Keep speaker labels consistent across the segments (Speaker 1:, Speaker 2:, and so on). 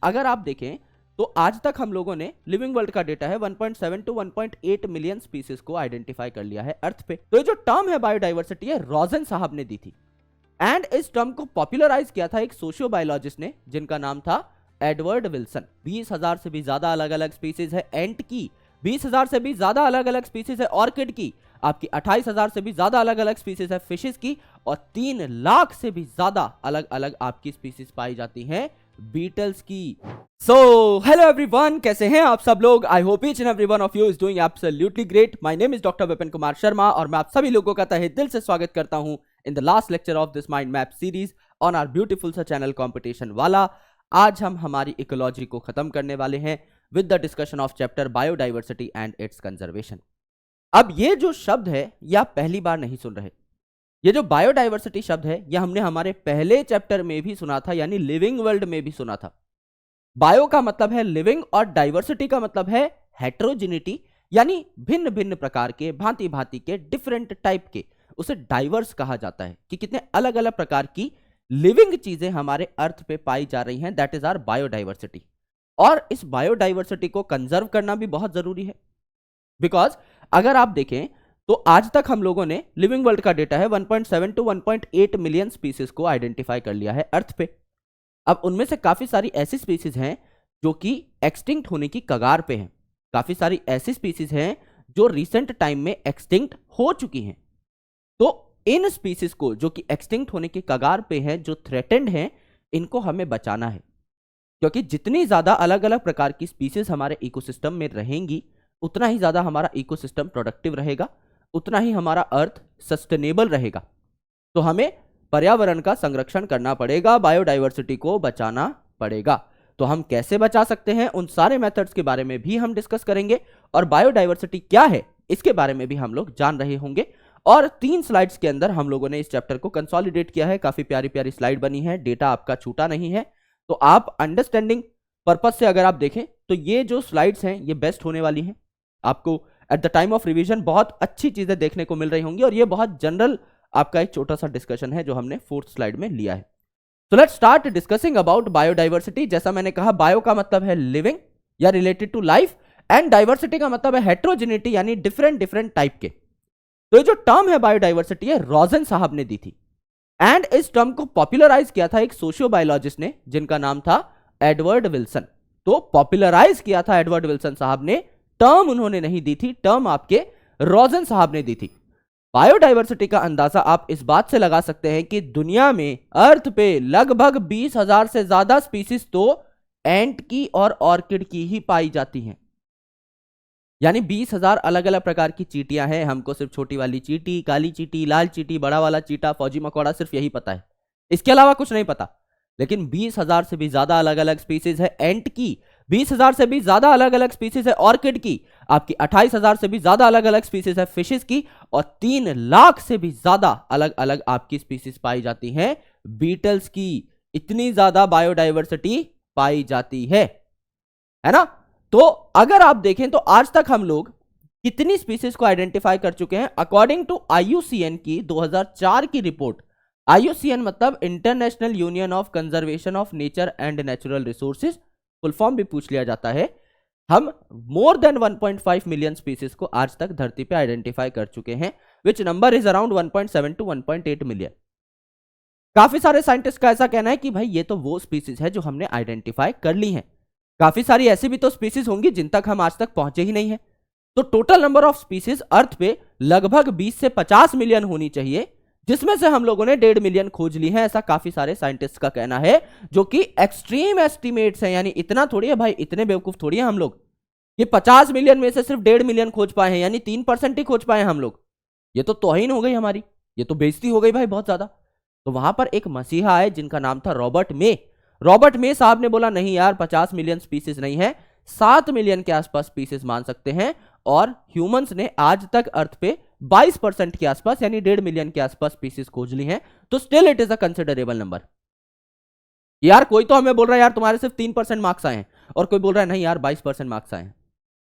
Speaker 1: अगर आप देखें तो आज तक हम लोगों ने लिविंग वर्ल्ड का डेटा है 1.7 टू 1.8 मिलियन स्पीसीज को आइडेंटिफाई कर लिया है अर्थ पे। तो ये जो टर्म है बायोडाइवर्सिटी है रॉजन साहब ने दी थी एंड इस टर्म को पॉपुलराइज किया था एक सोशियो बायोलॉजिस्ट ने जिनका नाम था एडवर्ड विल्सन। 20,000 से भी ज्यादा अलग अलग स्पीसीज है एंट की, 20,000 से भी ज्यादा अलग अलग स्पीसीज है ऑर्किड की, आपकी 28,000 से भी ज्यादा अलग अलग स्पीसीज है फिशेस की, और 3 लाख से भी ज्यादा अलग अलग आपकी स्पीसीज पाई जाती हैं बीटल्स की। सो हेलो एवरीवन, कैसे हैं आप सब लोग? I hope each and every one of you is doing absolutely great. My name is doctor Vipin Kumar Sharma और मैं आप सभी लोगों का तहे दिल से स्वागत करता हूं in the last lecture of this mind map series on our beautiful सा चैनल कंपटीशन वाला। आज हम हमारी इकोलॉजी को खत्म करने वाले हैं with the discussion of chapter biodiversity and it's conservation. अब ये जो शब्द है ये आप पहली बार नहीं सुन रहे। ये जो बायोडाइवर्सिटी शब्द है ये हमने हमारे पहले चैप्टर में भी सुना था, यानी लिविंग वर्ल्ड में भी सुना था। बायो का मतलब है लिविंग और डाइवर्सिटी का मतलब है हेट्रोजिनिटी, यानी भिन्न भिन्न प्रकार के, भांति भांति के, डिफरेंट टाइप के। उसे डाइवर्स कहा जाता है कि कितने अलग अलग प्रकार की लिविंग चीजें हमारे अर्थ पे पाई जा रही हैं। That is our biodiversity. और इस बायोडाइवर्सिटी को कंजर्व करना भी बहुत जरूरी है, बिकॉज अगर आप देखें तो आज तक हम लोगों ने लिविंग वर्ल्ड का डेटा है 1.7 टू 1.8 मिलियन स्पीसीज को आइडेंटिफाई कर लिया है अर्थ पे। अब उनमें से काफी सारी ऐसी स्पीसीज हैं जो कि एक्सटिंक्ट होने की कगार पे हैं, काफी सारी ऐसी स्पीसीज हैं जो रिसेंट टाइम में एक्सटिंक्ट हो चुकी हैं। तो इन स्पीसीज को जो कि एक्सटिंक्ट होने की कगार पे हैं, जो थ्रेटेंड हैं, इनको हमें बचाना है, क्योंकि जितनी ज्यादा अलग अलग प्रकार की स्पीसीज हमारे इकोसिस्टम में रहेंगी उतना ही ज्यादा हमारा इकोसिस्टम प्रोडक्टिव रहेगा, उतना ही हमारा अर्थ सस्टेनेबल रहेगा। तो हमें पर्यावरण का संरक्षण करना पड़ेगा, बायोडाइवर्सिटी को बचाना पड़ेगा। तो हम कैसे बचा सकते हैं, उन सारे मेथड्स के बारे में भी हम डिस्कस करेंगे, और बायोडाइवर्सिटी क्या है इसके बारे में भी हम लोग जान रहे होंगे। और 3 स्लाइड्स के अंदर हम लोगों ने इस चैप्टर को कंसोलिडेट किया है। काफी प्यारी प्यारी स्लाइड बनी है, डेटा आपका छूटा नहीं है। तो आप अंडरस्टैंडिंग पर्पज से अगर आप देखें तो ये जो स्लाइड्स हैं ये बेस्ट होने वाली हैं। आपको at the time of revision बहुत अच्छी चीजें देखने को मिल रही होंगी, और ये बहुत जनरल आपका एक छोटा सा डिस्कशन है जो हमने 4th स्लाइड में लिया है। तो let's start discussing about biodiversity. जैसा मैंने कहा, बायो का मतलब है लिविंग या related to life, and diversity का मतलब है हेट्रोजिनिटी, यानी डिफरेंट डिफरेंट टाइप के। तो ये जो टर्म है बायोडाइवर्सिटी है रॉजन साहब ने दी थी एंड इस टर्म को पॉपुलराइज किया था एक सोशियो बायोलॉजिस्ट ने जिनका नाम था एडवर्ड विल्सन। तो पॉपुलराइज किया था एडवर्ड विल्सन साहब ने, टर्म उन्होंने नहीं दी थी, टर्म आपके रॉजन साहब ने दी थी। बायोडाइवर्सिटी का अंदाजा आप इस बात से लगा सकते हैं कि दुनिया में अर्थ पे लगभग 20,000 से ज्यादा स्पीसीज तो एंट की और ऑर्किड की ही पाई जाती हैं। यानी 20,000 अलग अलग प्रकार की चींटियां हैं। हमको सिर्फ छोटी वाली चींटी, काली चींटी, लाल चींटी, बड़ा वाला चींटा, फौजी मकोड़ा, सिर्फ यही पता है, इसके अलावा कुछ नहीं पता। लेकिन 20,000 से भी ज्यादा अलग अलग स्पीसीज है एंट की, 20,000 से भी ज्यादा अलग अलग स्पीसीज है ऑर्किड की, आपकी 28,000 से भी ज्यादा अलग अलग स्पीसीज है फिशेस की, और 3 लाख से भी ज्यादा अलग अलग आपकी स्पीसीज पाई जाती हैं बीटल्स की। इतनी ज्यादा बायोडाइवर्सिटी पाई जाती है ना? तो अगर आप देखें तो आज तक हम लोग कितनी स्पीसीज को आइडेंटिफाई कर चुके हैं? अकॉर्डिंग टू IUCN की 2004 की रिपोर्ट, IUCN मतलब international union of conservation of nature and natural resources, full form भी पूछ लिया जाता है। हम मोर देन 1.5 मिलियन स्पीसीज को आज तक धरती पे आइडेंटिफाई कर चुके हैं, which number is around 1.7 to 1.8 million. काफी सारे साइंटिस्ट का ऐसा कहना है कि भाई ये तो वो स्पीसीज है जो हमने आइडेंटिफाई कर ली हैं, काफी सारी ऐसी भी तो स्पीसीज होंगी जिन तक हम आज तक पहुंचे ही नहीं है। तो टोटल नंबर ऑफ स्पीसीज अर्थ पे लगभग 20 से 50 मिलियन होनी चाहिए, जिसमें से हम लोगों ने 1.5 मिलियन खोज ली है, ऐसा काफी सारे साइंटिस्ट का कहना है, जो कि एक्सट्रीम एस्टिमेट्स हैं। यानी इतना थोड़ी है भाई, इतने बेवकूफ थोड़ी है हम लोग, ये 50 मिलियन में से सिर्फ 1.5 मिलियन खोज पाए हैं, यानी 3% ही खोज पाए हैं हम लोग। ये तो तौहीन हो गई हमारी, ये तो बेइज्जती हो गई भाई बहुत ज्यादा। तो वहां पर एक मसीहा है जिनका नाम था रॉबर्ट मे। रॉबर्ट मे साहब ने बोला नहीं यार, 50 मिलियन स्पीसीज नहीं है, 7 मिलियन के आसपास स्पीसीज मान सकते हैं। और ह्यूमंस ने आज तक अर्थ पे 22% के आसपास, यानी 1.5 मिलियन के आसपास स्पीसीज खोज ली हैं। तो still it is a considerable number. यार कोई तो हमें बोल रहा है यार तुम्हारे सिर्फ 3% मार्क्स आए हैं, और कोई बोल रहा है नहीं यार 22% मार्क्स आए हैं,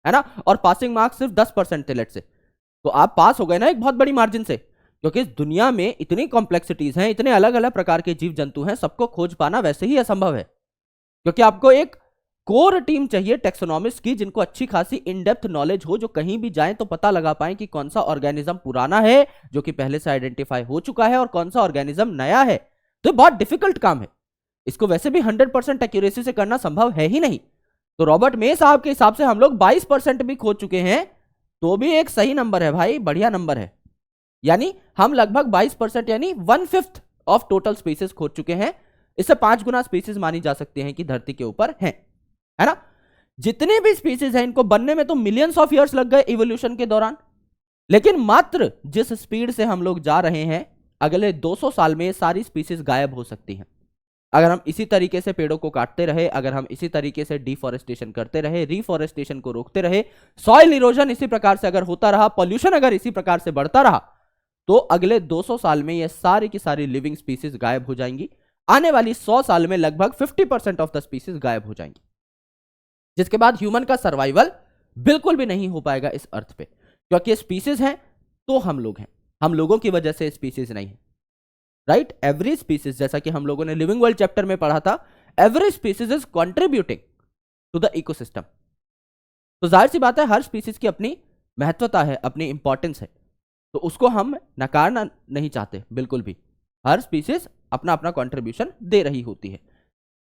Speaker 1: है ना? और पासिंग मार्क्स सिर्फ 10% थे लेट से, तो आप पास हो गए ना एक बहुत बड़ी मार्जिन से। क्योंकि इस दुनिया में इतनी कॉम्प्लेक्सिटीज हैं, इतने अलग अलग प्रकार के जीव जंतु हैं, सबको खोज पाना वैसे ही असंभव है। क्योंकि आपको एक कोर टीम चाहिए टेक्सोनॉमिस्ट की, जिनको अच्छी खासी इन डेप्थ नॉलेज हो, जो कहीं भी जाएं तो पता लगा पाए कि कौन सा ऑर्गेनिज्म पुराना है जो कि पहले से आइडेंटिफाई हो चुका है और कौन सा ऑर्गेनिज्म नया है। तो बहुत डिफिकल्ट काम है, इसको वैसे भी 100% एक्यूरेसी से करना संभव है ही नहीं। तो रॉबर्ट मे साहब के हिसाब से हम लोग 22% भी खोज चुके हैं, तो भी एक सही नंबर है भाई, बढ़िया नंबर है। यानी हम लगभग 22% यानी 1/5 ऑफ टोटल स्पीसीज खोज चुके हैं। इससे 5 गुना स्पीसीज मानी जा सकती हैं कि धरती के ऊपर हैं, है ना। जितने भी स्पीसीज हैं इनको बनने में तो मिलियंस ऑफ ईयर्स लग गए इवोल्यूशन के दौरान, लेकिन मात्र जिस स्पीड से हम लोग जा रहे हैं अगले 200 साल में ये सारी स्पीसीज गायब हो सकती हैं। अगर हम इसी तरीके से पेड़ों को काटते रहे, अगर हम इसी तरीके से डिफॉरेस्टेशन करते रहे, रिफॉरेस्टेशन को रोकते रहे, सॉइल इरोजन इसी प्रकार से अगर होता रहा, पॉल्यूशन अगर इसी प्रकार से बढ़ता रहा, तो अगले 200 साल में ये सारी की सारी लिविंग स्पीसीज गायब हो जाएंगी। आने वाली 100 साल में लगभग 50% ऑफ द स्पीसीज गायब हो जाएंगी, जिसके बाद ह्यूमन का सर्वाइवल बिल्कुल भी नहीं हो पाएगा इस अर्थ पे। क्योंकि स्पीसीज हैं तो हम लोग हैं, हम लोगों की वजह से स्पीसीज नहीं है, राइट। एवरी स्पीसीज, जैसा कि हम लोगों ने लिविंग वर्ल्ड चैप्टर में पढ़ा था, every species is contributing to the ecosystem. तो जाहिर सी बात है हर स्पीसीज की अपनी महत्वता है, अपनी इंपॉर्टेंस है, तो उसको हम नकारना नहीं चाहते बिल्कुल भी। हर स्पीसीज अपना अपना कंट्रीब्यूशन दे रही होती है।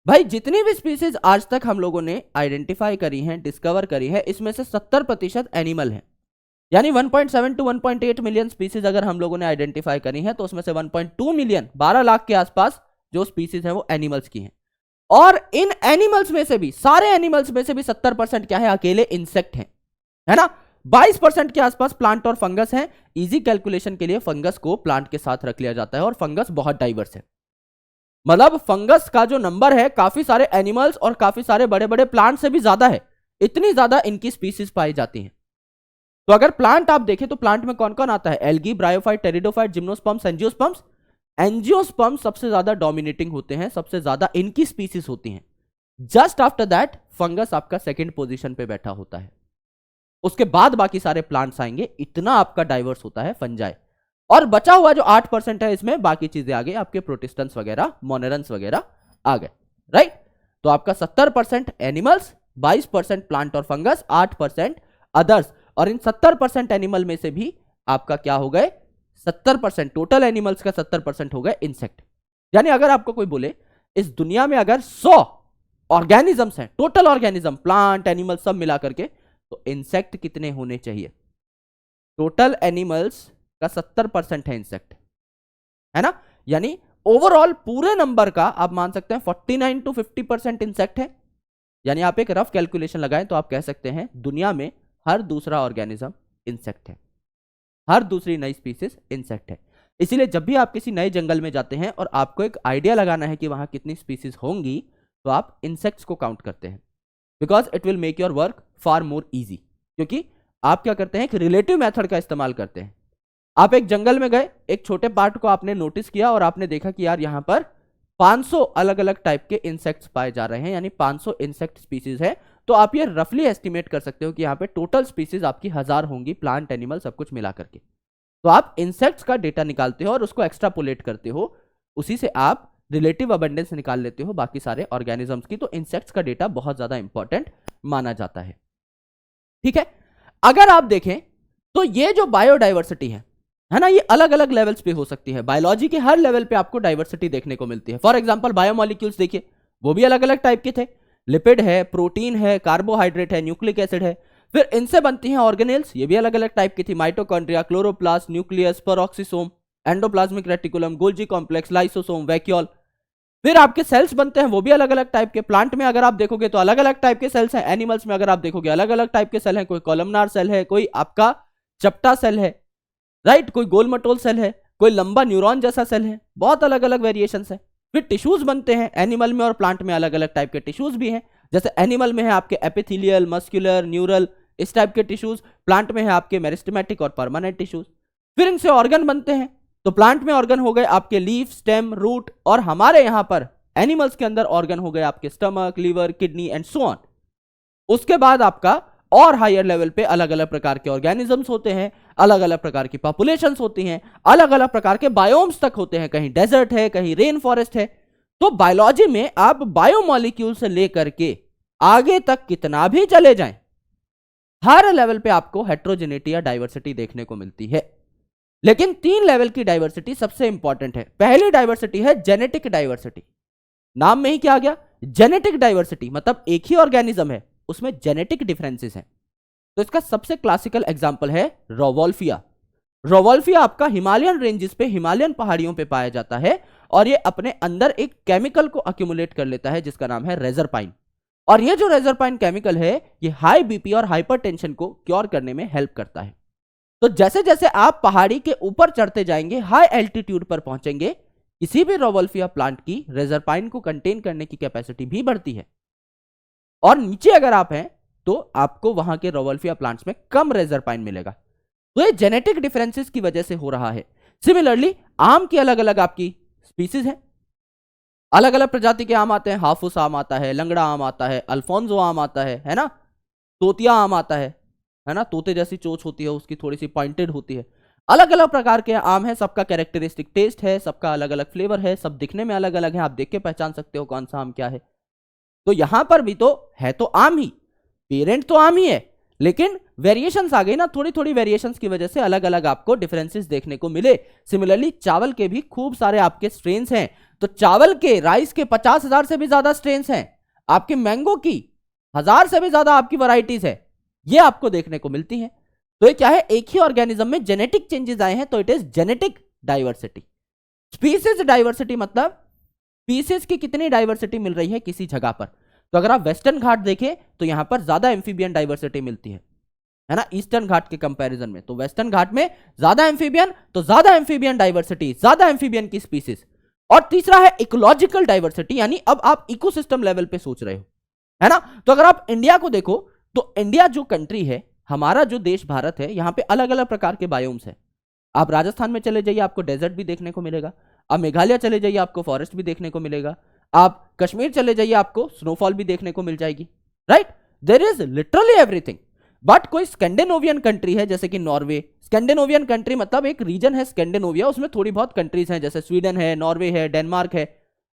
Speaker 1: भाई जितनी भी स्पीसीज आज तक हम लोगों ने आइडेंटिफाई करी हैं, डिस्कवर करी है, इसमें से 70% एनिमल है। यानी 1.7 to 1.8 मिलियन स्पीसीज अगर हम लोगों ने आइडेंटिफाई करी है, तो उसमें से 1.2 मिलियन 12 लाख के आसपास जो स्पीसीज हैं वो एनिमल्स की हैं। और इन एनिमल्स में से भी, सारे एनिमल्स में से भी 70% क्या है, अकेले इंसेक्ट हैं, है ना। 22% के आसपास प्लांट और फंगस हैं। इजी कैलकुलेशन के लिए फंगस को प्लांट के साथ रख लिया जाता है, और फंगस बहुत डाइवर्स है। मतलब फंगस का जो नंबर है काफी सारे एनिमल्स और काफी सारे बड़े बड़े प्लांट से भी ज्यादा है, इतनी ज्यादा इनकी स्पीसीज पाई जाती हैं। तो अगर प्लांट आप देखें तो प्लांट में कौन कौन आता है, algae, bryophyte, pteridophyte, gymnosperms, angiosperms. Angiosperms सबसे ज्यादा डोमिनेटिंग होते हैं, सबसे ज्यादा इनकी स्पीसीज होती हैं। जस्ट आफ्टर दैट फंगस आपका सेकंड पोजीशन पे बैठा होता है, उसके बाद बाकी सारे प्लांट्स आएंगे। इतना आपका डाइवर्स होता है फंजाई। और बचा हुआ जो 8% है, इसमें बाकी चीजें आ गई, आपके प्रोटिस्टेंस वगैरह, मोनेरन्स वगैरह आ गए, राइट। तो आपका 70% एनिमल्स, 22% प्लांट और फंगस, 8% अदर्स। और इन 70% एनिमल में से भी आपका क्या हो गए, 70% टोटल एनिमल्स का 70% हो गए इंसेक्ट। यानी अगर आपको कोई बोले इस दुनिया में अगर 100 ऑर्गेनिजम्स हैं, टोटल ऑर्गेनिज्म, प्लांट, एनिमल सब मिला करके, तो इंसेक्ट कितने होने चाहिए। टोटल एनिमल्स का 70% है इंसेक्ट, है ना। यानी ओवरऑल पूरे नंबर का आप मान सकते हैं 49 to 50% इंसेक्ट है। यानी आप एक रफ कैलकुलेशन लगाएं तो आप कह सकते हैं दुनिया में हर दूसरा ऑर्गेनिज्म इंसेक्ट है, हर दूसरी नई स्पीसीज इंसेक्ट है। इसीलिए जब भी आप किसी नए जंगल में जाते हैं और आपको एक आइडिया लगाना है कि वहां कितनी स्पीसीज होंगी, तो आप इंसेक्ट्स को काउंट करते हैं, because it will make your work far more easy. क्योंकि आप क्या करते हैं, एक रिलेटिव मेथड का इस्तेमाल करते हैं। आप एक जंगल में गए, एक छोटे पार्ट को आपने नोटिस किया और आपने देखा कि यार यहां पर 500 अलग अलग टाइप के इंसेक्ट्स पाए जा रहे हैं, यानी 500 इंसेक्ट स्पीसीज है। तो आप ये रफली एस्टिमेट कर सकते हो कि यहाँ पे टोटल स्पीसीज आपकी 1000 होंगी, प्लांट, एनिमल सब कुछ मिला करके। तो आप इंसेक्ट्स का डेटा निकालते हो और उसको एक्स्ट्रापोलेट करते हो, उसी से आप रिलेटिव अबंडेंस निकाल लेते हो बाकी सारे ऑर्गेनिजम्स की। तो इंसेक्ट्स का डेटा बहुत ज्यादा इंपॉर्टेंट माना जाता है, ठीक है। अगर आप देखें तो ये जो बायोडाइवर्सिटी है ना, ये अलग अलग लेवल्स पे हो सकती है। बायोलॉजी के हर लेवल पे आपको डाइवर्सिटी देखने को मिलती है। फॉर एग्जांपल बायोमोलिक्यूल्स देखिए, वो भी अलग अलग टाइप के थे। लिपिड है, प्रोटीन है, कार्बोहाइड्रेट है, न्यूक्लिक एसिड है। फिर इनसे बनती हैं ऑर्गेनेल्स, ये भी अलग अलग टाइप की थी। Mitochondria, chloroplast, nucleus, peroxisome, endoplasmic reticulum, Golgi complex, lysosome, vacuole. फिर आपके सेल्स बनते हैं, वो भी अलग अलग टाइप के। प्लांट में अगर आप देखोगे तो अलग अलग टाइप के सेल्स हैं। एनिमल्स में अगर आप देखोगे अलग अलग टाइप के सेल हैं। कोई कॉलमनार सेल है, कोई आपका चपटा सेल है, राइट, कोई गोल मटोल सेल है, कोई लंबा न्यूरॉन जैसा सेल है। बहुत अलग अलग वेरिएशंस है। फिर टिश्यूज बनते हैं, एनिमल में और प्लांट में अलग अलग टाइप के टिश्यूज भी हैं। जैसे एनिमल में है आपके एपिथेलियल, मस्कुलर, न्यूरल, इस टाइप के टिश्यूज। प्लांट में है आपके मेरिस्टेमेटिक और परमानेंट टिश्यूज। फिर इनसे ऑर्गन बनते हैं। तो प्लांट में ऑर्गन हो गए आपके लीफ, स्टेम, रूट, और हमारे यहां पर एनिमल्स के अंदर ऑर्गन हो गए आपके stomach, liver, kidney and so on. उसके बाद आपका और हायर लेवल पे अलग अलग प्रकार के ऑर्गेनिजम्स होते हैं, अलग अलग प्रकार की पॉपुलेशंस होती हैं, अलग अलग प्रकार के बायोम्स तक होते हैं। कहीं डेजर्ट है, कहीं रेन फॉरेस्ट है। तो बायोलॉजी में आप बायोमॉलिक्यूल से लेकर के आगे तक कितना भी चले जाएं, हर लेवल पे आपको हेट्रोजेनिटी या डाइवर्सिटी देखने को मिलती है। लेकिन 3 लेवल की डाइवर्सिटी सबसे इंपॉर्टेंट है। पहली डाइवर्सिटी है जेनेटिक डाइवर्सिटी। नाम में ही क्या आ गया, जेनेटिक डाइवर्सिटी, मतलब एक ही ऑर्गेनिज्म है, उसमें जेनेटिक डिफरेंसेस हैं। तो इसका सबसे क्लासिकल एग्जांपल है रोवोल्फिया। रोवोल्फिया आपका हिमालयन रेंजेस पे, हिमालयन पहाड़ियों पे पाया जाता है और ये अपने अंदर एक केमिकल को अक्यूमुलेट कर लेता है जिसका नाम है रेजरपाइन। और ये जो रेजरपाइन केमिकल है ये हाई बीपी और हाइपरटेंशन को क्योर करने में हेल्प करता है। तो जैसे जैसे आप पहाड़ी के ऊपर चढ़ते जाएंगे, हाई एल्टीट्यूड पर पहुंचेंगे, किसी भी रोवोल्फिया प्लांट की रेजरपाइन को कंटेन करने की कैपेसिटी भी बढ़ती है। और नीचे अगर आप हैं तो आपको वहां के रोवोल्फिया प्लांट्स में कम रेजरपाइन मिलेगा। तो ये जेनेटिक डिफरेंसेस की वजह से हो रहा है। सिमिलरली आम की अलग अलग आपकी स्पीसीज है, अलग अलग प्रजाति के आम आते हैं। हाफूस आम आता है, लंगड़ा आम आता है, अल्फोंसो आम आता है ना, तोतिया आम आता है ना, तोते जैसी चोंच होती है, उसकी थोड़ी सी पॉइंटेड होती है। अलग अलग प्रकार के आम है, सबका कैरेक्टरिस्टिक टेस्ट है, सबका अलग अलग फ्लेवर है, सब दिखने में अलग अलग है, आप देख के पहचान सकते हो कौन सा आम क्या है। तो यहां पर भी तो है, तो आम ही, पेरेंट तो आम ही है, लेकिन वेरिएशंस आ गई ना, थोड़ी थोड़ी वेरिएशंस की वजह से अलग अलग आपको डिफरेंसेस देखने को मिले। सिमिलरली चावल के भी खूब सारे आपके स्ट्रेन्स हैं। तो चावल के, राइस के 50,000 से भी ज्यादा स्ट्रेन्स हैं, आपके मैंगो की 1000 से भी ज्यादा आपकी वैरायटीज है, ये आपको देखने को मिलती हैं। तो ये क्या है, एक ही ऑर्गेनिज्म में जेनेटिक चेंजेस आए हैं, तो it is genetic diversity. Species diversity मतलब स्पीसीज की कितनी डाइवर्सिटी मिल रही है किसी जगह पर। तो अगर आप वेस्टर्न घाट देखें तो यहां पर ज्यादा एम्फीबियन डाइवर्सिटी मिलती है ना, ईस्टर्न घाट के कंपैरिजन में। तो वेस्टर्न घाट में ज्यादा एम्फीबियन, तो ज्यादा एम्फीबियन डाइवर्सिटी, ज्यादा एम्फीबियन की स्पीसीज। और तीसरा है इकोलॉजिकल डाइवर्सिटी, यानी अब आप इकोसिस्टम लेवल पे सोच रहे हो, है ना। तो अगर आप इंडिया को देखो तो इंडिया जो कंट्री है, हमारा जो देश भारत है, यहां पे अलग अलग प्रकार के बायोम्स है। आप राजस्थान में चले जाइए, आपको डेजर्ट भी देखने को मिलेगा। आप मेघालय चले जाइए, आपको फॉरेस्ट भी देखने को मिलेगा। आप कश्मीर चले जाइए, आपको स्नोफॉल भी देखने को मिल जाएगी, right. There is literally everything. But कोई स्कैंडिनेवियन कंट्री है जैसे कि नॉर्वे, स्कैंडिनेवियन कंट्री मतलब एक रीजन है स्कैंडिनेविया, उसमें थोड़ी बहुत कंट्रीज हैं, जैसे स्वीडन है, नॉर्वे है, डेनमार्क है,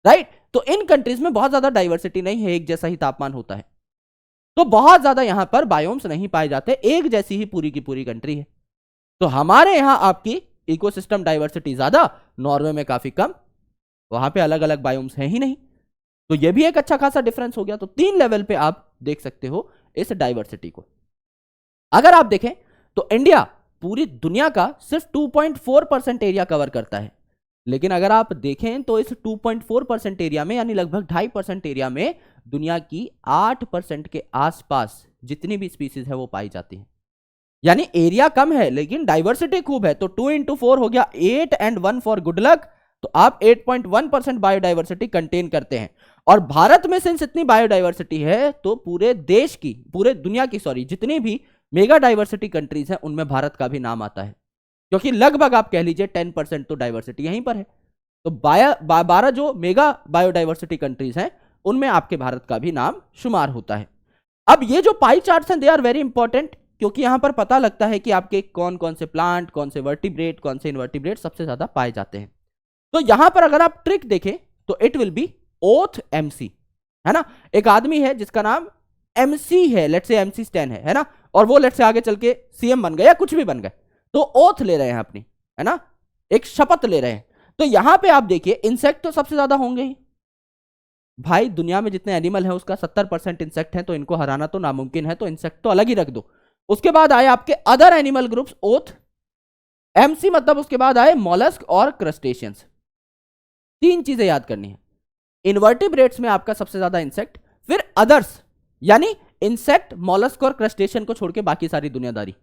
Speaker 1: राइट। तो इन कंट्रीज में बहुत ज्यादा डाइवर्सिटी नहीं है, एक जैसा ही तापमान होता है, तो बहुत ज्यादा यहां पर बायोम्स नहीं पाए जाते, एक जैसी ही पूरी की पूरी कंट्री है। तो हमारे यहां आपकी इकोसिस्टम डाइवर्सिटी ज्यादा, नॉर्वे में काफी कम, वहां पे अलग अलग बायोम्स हैं ही नहीं। तो यह भी एक अच्छा खासा डिफरेंस हो गया। तो 3 लेवल पे आप देख सकते हो इस डाइवर्सिटी को। अगर आप देखें तो इंडिया पूरी दुनिया का सिर्फ 2.4% एरिया कवर करता है, लेकिन अगर आप देखें तो इस 2.4% एरिया में, यानी लगभग 2.5% एरिया में दुनिया की 8% के आसपास जितनी भी स्पीसीज है वो पाई जाती है। यानी एरिया कम है लेकिन डाइवर्सिटी खूब है। तो 2 into 4 हो गया 8 and 1 फॉर गुड लक। तो आप 8.1% बायोडाइवर्सिटी कंटेन करते हैं। और भारत में सिंस इतनी बायोडाइवर्सिटी है तो पूरे देश की, पूरे दुनिया की सॉरी, जितनी भी मेगा डाइवर्सिटी कंट्रीज हैं उनमें भारत का भी नाम आता है, क्योंकि लगभग आप कह लीजिए 10% तो डाइवर्सिटी यहीं पर है। तो 12 जो मेगा बायोडाइवर्सिटी कंट्रीज हैं उनमें आपके भारत का भी नाम शुमार होता है। अब ये जो पाई चार्ट्स हैं दे आर वेरी इंपॉर्टेंट, क्योंकि यहां पर पता लगता है कि आपके कौन कौन से प्लांट, कौन से वर्टिब्रेट, कौन से इनवर्टिब्रेट सबसे ज्यादा पाए जाते हैं। तो यहां पर अगर आप ट्रिक देखें तो it will be oath MC, है ना। एक आदमी है जिसका नाम एमसी है, लेट्स से एमसी स्टैन है ना, और वो लेट्स से आगे चल के सीएम बन गए या कुछ भी बन गए, तो ओथ ले रहे हैं अपनी, है ना, एक शपथ ले रहे हैं। तो यहां पे आप देखिए इंसेक्ट तो सबसे ज्यादा होंगे ही भाई, दुनिया में जितने एनिमल हैं उसका 70% इंसेक्ट हैं, तो इनको हराना तो नामुमकिन है, तो इंसेक्ट तो अलग ही रख दो। उसके बाद आए आपके other animal groups, oath MC, मतलब उसके बाद आए मॉलस्क और क्रस्टेशियंस। 3 चीजें याद करनी है, इनवर्टिब्रेट्स में आपका सबसे ज्यादा इंसेक्ट, फिर अदर्स यानी इंसेक्ट, मॉलस्क और क्रस्टेशियन को छोड़ के बाकी सारी दुनियादारी,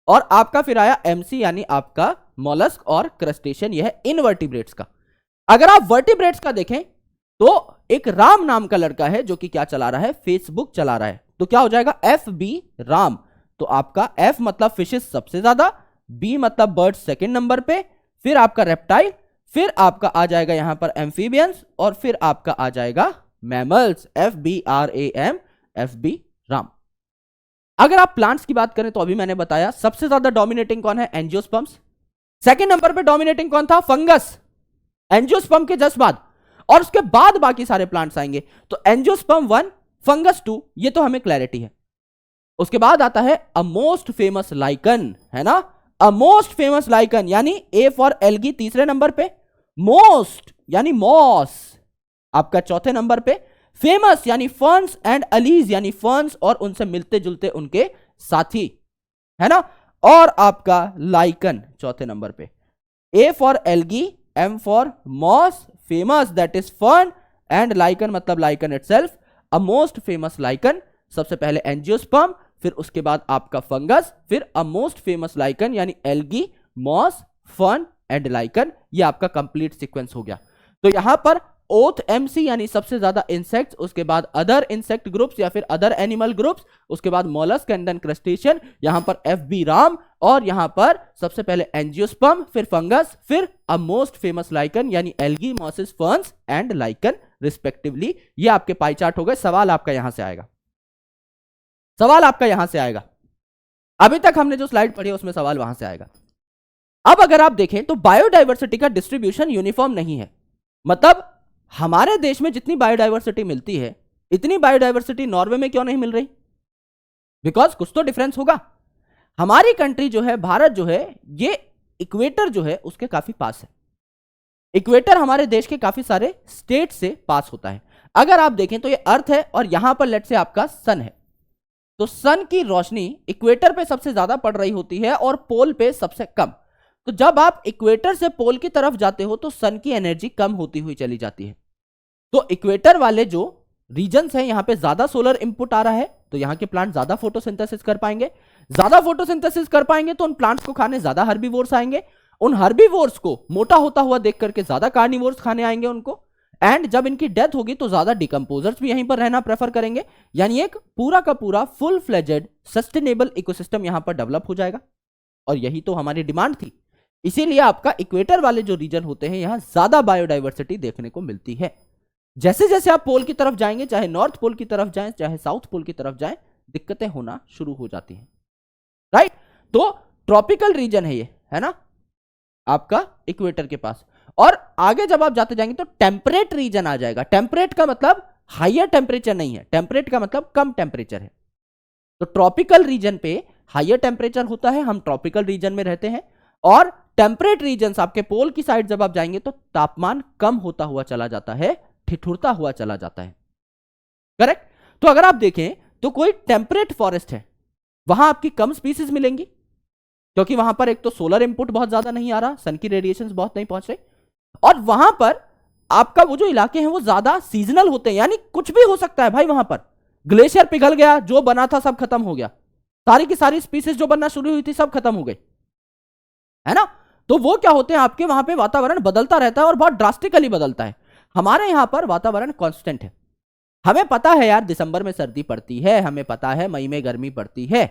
Speaker 1: और आपका फिर आया एमसी यानी आपका मॉलस्क और क्रस्टेशियन, यह है इनवर्टिब्रेट्स का। अगर आप वर्टिब्रेट्स का देखें तो एक राम नाम का लड़का है जो कि क्या चला रहा है, फेसबुक चला रहा है। तो क्या हो जाएगा, एफ बी राम। तो आपका एफ मतलब फिशेस सबसे ज्यादा, बी मतलब बर्ड सेकंड नंबर पे, फिर आपका रेप्टाइल, फिर आपका आ जाएगा यहां पर एम्फीबियंस, और फिर आपका आ जाएगा mammals, F B R A M, F B Ram. अगर आप प्लांट्स की बात करें तो अभी मैंने बताया सबसे ज्यादा डोमिनेटिंग कौन है, एंजियोस्पर्म्स। सेकंड नंबर पे डोमिनेटिंग कौन था, फंगस, एंजियोस्पर्म के जस्ट बाद। और उसके बाद बाकी सारे प्लांट्स आएंगे। तो एंजियोस्पर्म 1, फंगस 2, ये तो हमें क्लैरिटी है। उसके बाद आता है अ मोस्ट फेमस लाइकन, है ना, अ मोस्ट फेमस लाइकन यानी ए फॉर एल्गी तीसरे नंबर पे, मोस्ट यानी मॉस आपका चौथे नंबर पे, फेमस यानी फर्न्स एंड अलीज यानी फर्न्स और उनसे मिलते जुलते उनके साथी, है ना, और आपका लाइकन चौथे नंबर पे। A for algae, M for moss, famous that is fern and lichen मतलब lichen itself. A most famous lichen, सबसे पहले एंजियोस्पर्म, फिर उसके बाद आपका फंगस, फिर अ मोस्ट फेमस लाइकन यानी algae, moss, fern and lichen. ये आपका कंप्लीट सीक्वेंस हो गया। तो यहां पर ओथ एमसी यानी सबसे ज्यादा इंसेक्ट्स, उसके बाद अदर इंसेक्ट ग्रुप्स या फिर अदर एनिमल ग्रुप्स, उसके बाद मोलस्क एंड देन क्रस्टेशियन, यहां पर एफ बी राम, और यहां पर सबसे पहले एंजियोस्पर्म, फिर फंगस, फिर अ मोस्ट फेमस लाइकन यानी algae, mosses, ferns and lichen respectively. ये आपके पाई चार्ट हो गए। सवाल आपका यहां से आएगा, सवाल आपका यहां से आएगा। अभी तक हमने जो स्लाइड पढ़ी उसमें सवाल वहां से आएगा। अब अगर आप देखें तो बायोडायवर्सिटी का डिस्ट्रीब्यूशन यूनिफॉर्म नहीं है। मतलब हमारे देश में जितनी बायोडायवर्सिटी मिलती है इतनी बायोडायवर्सिटी नॉर्वे में क्यों नहीं मिल रही? बिकॉज कुछ तो डिफरेंस होगा। हमारी कंट्री जो है, भारत जो है, ये इक्वेटर जो है उसके काफी पास है। इक्वेटर हमारे देश के काफी सारे स्टेट से पास होता है। अगर आप देखें तो ये अर्थ है और यहां पर लेट से आपका सन है, तो सन की रोशनी इक्वेटर पे सबसे ज्यादा पड़ रही होती है और पोल पे सबसे कम। तो जब आप इक्वेटर से पोल की तरफ जाते हो तो सन की एनर्जी कम होती हुई चली जाती है। तो इक्वेटर वाले जो रीजन्स हैं यहां पे ज्यादा सोलर इनपुट आ रहा है, तो यहां के प्लांट ज्यादा फोटोसिंथेसिस कर पाएंगे। ज्यादा फोटोसिंथेसिस कर पाएंगे तो उन प्लांट्स को खाने ज्यादा हर्बीवोर्स आएंगे। उन हर्बीवोर्स को मोटा होता हुआ देख करके ज्यादा कार्निवोर्स खाने आएंगे उनको। एंड जब इनकी डेथ होगी तो ज्यादा डिकम्पोजर्स भी यहीं पर रहना प्रेफर करेंगे। यानी एक पूरा का पूरा फुल फ्लेजेड सस्टेनेबल इकोसिस्टम यहां पर डेवलप हो जाएगा। और यही तो हमारी डिमांड थी। इसीलिए आपका इक्वेटर वाले जो रीजन होते हैं यहां ज्यादा बायोडायवर्सिटी देखने को मिलती है। जैसे जैसे आप पोल की तरफ जाएंगे, चाहे नॉर्थ पोल की तरफ जाएं चाहे साउथ पोल की तरफ जाएं, दिक्कतें होना शुरू हो जाती हैं, राइट। तो ट्रॉपिकल रीजन है ये, है ना, आपका इक्वेटर के पास। और आगे जब आप जाते जाएंगे तो टेम्परेट रीजन आ जाएगा। टेम्परेट का मतलब हायर टेम्परेचर नहीं है, टेम्परेट का मतलब कम टेम्परेचर है। तो ट्रॉपिकल रीजन पे हायर टेम्परेचर होता है, हम ट्रॉपिकल रीजन में रहते हैं। और टेम्परेट रीजन आपके पोल की साइड जब आप जाएंगे तो तापमान कम होता हुआ चला जाता है, ठिठुरता हुआ चला जाता है, करेक्ट। तो अगर आप देखें तो कोई टेम्परेट फॉरेस्ट है, वहां आपकी कम स्पीसीज मिलेंगी, क्योंकि वहां पर एक तो सोलर इनपुट बहुत ज्यादा नहीं आ रहा, सन की रेडिएशंस बहुत नहीं पहुंच रहे, और वहां पर आपका वो जो इलाके हैं वो ज्यादा सीजनल होते हैं। यानी कुछ भी हो सकता है भाई, वहां पर ग्लेशियर पिघल गया, जो बना था सब खत्म हो गया, सारी की सारी स्पीसीज जो बनना शुरू हुई थी सब खत्म हो गई, है ना। तो वो क्या होते हैं, आपके वहां पे वातावरण बदलता रहता है और बहुत ड्रास्टिकली बदलता है। हमारे यहां पर वातावरण कांस्टेंट है। हमें पता है यार दिसंबर में सर्दी पड़ती है, हमें पता है मई में गर्मी पड़ती है,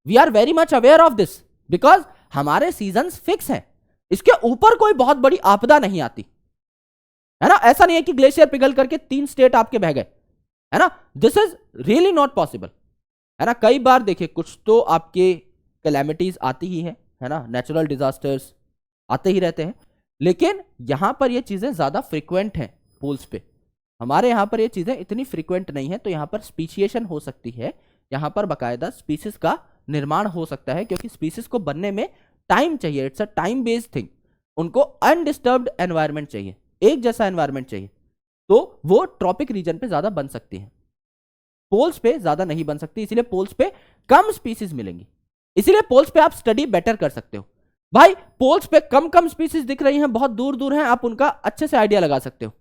Speaker 1: we are very much aware of this, because हमारे सीजन्स फिक्स हैं। इसके ऊपर कोई बहुत बड़ी आपदा नहीं आती, है ना। ऐसा नहीं है कि ग्लेशियर पिघल करके 3 स्टेट आपके बह गए, है ना। This is really not possible, है ना। कई बार देखिए कुछ तो आपके कैलेमिटीज आती ही है ना, नेचुरल डिजास्टर्स आते ही रहते हैं, लेकिन यहां पर ये चीजें ज्यादा फ्रीक्वेंट हैं पोल्स पे। हमारे यहां पर ये चीजें इतनी फ्रीक्वेंट नहीं है, तो यहां पर स्पीशिएशन हो सकती है, यहां पर बाकायदा स्पीसीज का निर्माण हो सकता है, क्योंकि स्पीसीज को बनने में टाइम चाहिए, it's a time based thing. उनको अनडिस्टर्ब्ड एनवायरनमेंट चाहिए, एक जैसा एनवायरनमेंट चाहिए, तो वो ट्रॉपिक रीजन पे ज्यादा बन सकती है, पोल्स पे ज्यादा नहीं बन सकती। इसीलिए पोल्स पे कम स्पीसीज मिलेंगी, इसीलिए पोल्स पे आप स्टडी बेटर कर सकते हो। भाई पोल्स पे कम कम स्पीसीज दिख रही हैं, बहुत दूर दूर हैं, आप उनका अच्छे से आइडिया लगा सकते हो।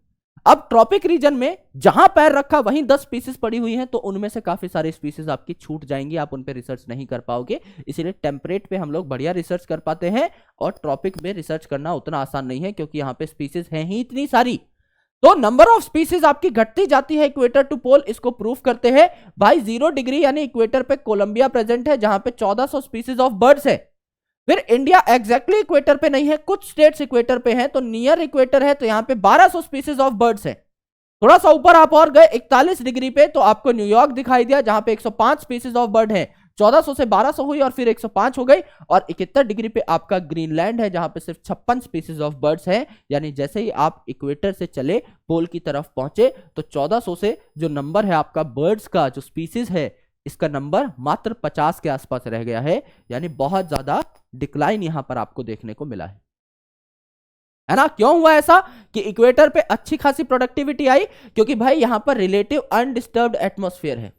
Speaker 1: अब ट्रॉपिक रीजन में जहां पैर रखा वहीं 10 स्पीसीज पड़ी हुई हैं, तो उनमें से काफी सारी स्पीसीज आपकी छूट जाएंगी, आप उन पे रिसर्च नहीं कर पाओगे। इसीलिए टेम्परेट पे हम लोग बढ़िया रिसर्च कर पाते हैं, और ट्रॉपिक में रिसर्च करना उतना आसान नहीं है, क्योंकि यहाँ पे स्पीसीज हैं ही इतनी सारी। तो नंबर ऑफ स्पीसीज आपकी घटती जाती है इक्वेटर टू पोल। इसको प्रूफ करते हैं भाई 0 डिग्री यानी इक्वेटर पे कोलंबिया प्रेजेंट है, जहां पे 1400 स्पीसीज ऑफ बर्ड्स है। फिर इंडिया एग्जैक्टली इक्वेटर पे नहीं है, कुछ स्टेट्स इक्वेटर पे हैं, तो नियर इक्वेटर है, तो यहां पे 1200 स्पीसीज ऑफ बर्ड्स है। थोड़ा सा ऊपर आप और गए 41 डिग्री पे, तो आपको न्यूयॉर्क दिखाई दिया, जहां पे 105 स्पीसीज ऑफ बर्ड है। 1400 से 1200 हुई और फिर 105 हो गई, और 71 डिग्री पे आपका ग्रीनलैंड है जहां पे सिर्फ 56 स्पीसीज ऑफ बर्ड्स हैं। यानी जैसे ही आप इक्वेटर से चले पोल की तरफ पहुंचे तो 1400 से जो नंबर है आपका बर्ड्स का, जो स्पीसीज है, इसका नंबर मात्र 50 के आसपास रह गया है। यानी बहुत ज्यादा डिक्लाइन यहां पर आपको देखने को मिला है ना। क्यों हुआ ऐसा कि इक्वेटर पे अच्छी खासी प्रोडक्टिविटी आई? क्योंकि भाई यहां पर रिलेटिव अनडिस्टर्ब्ड एटमॉस्फेयर है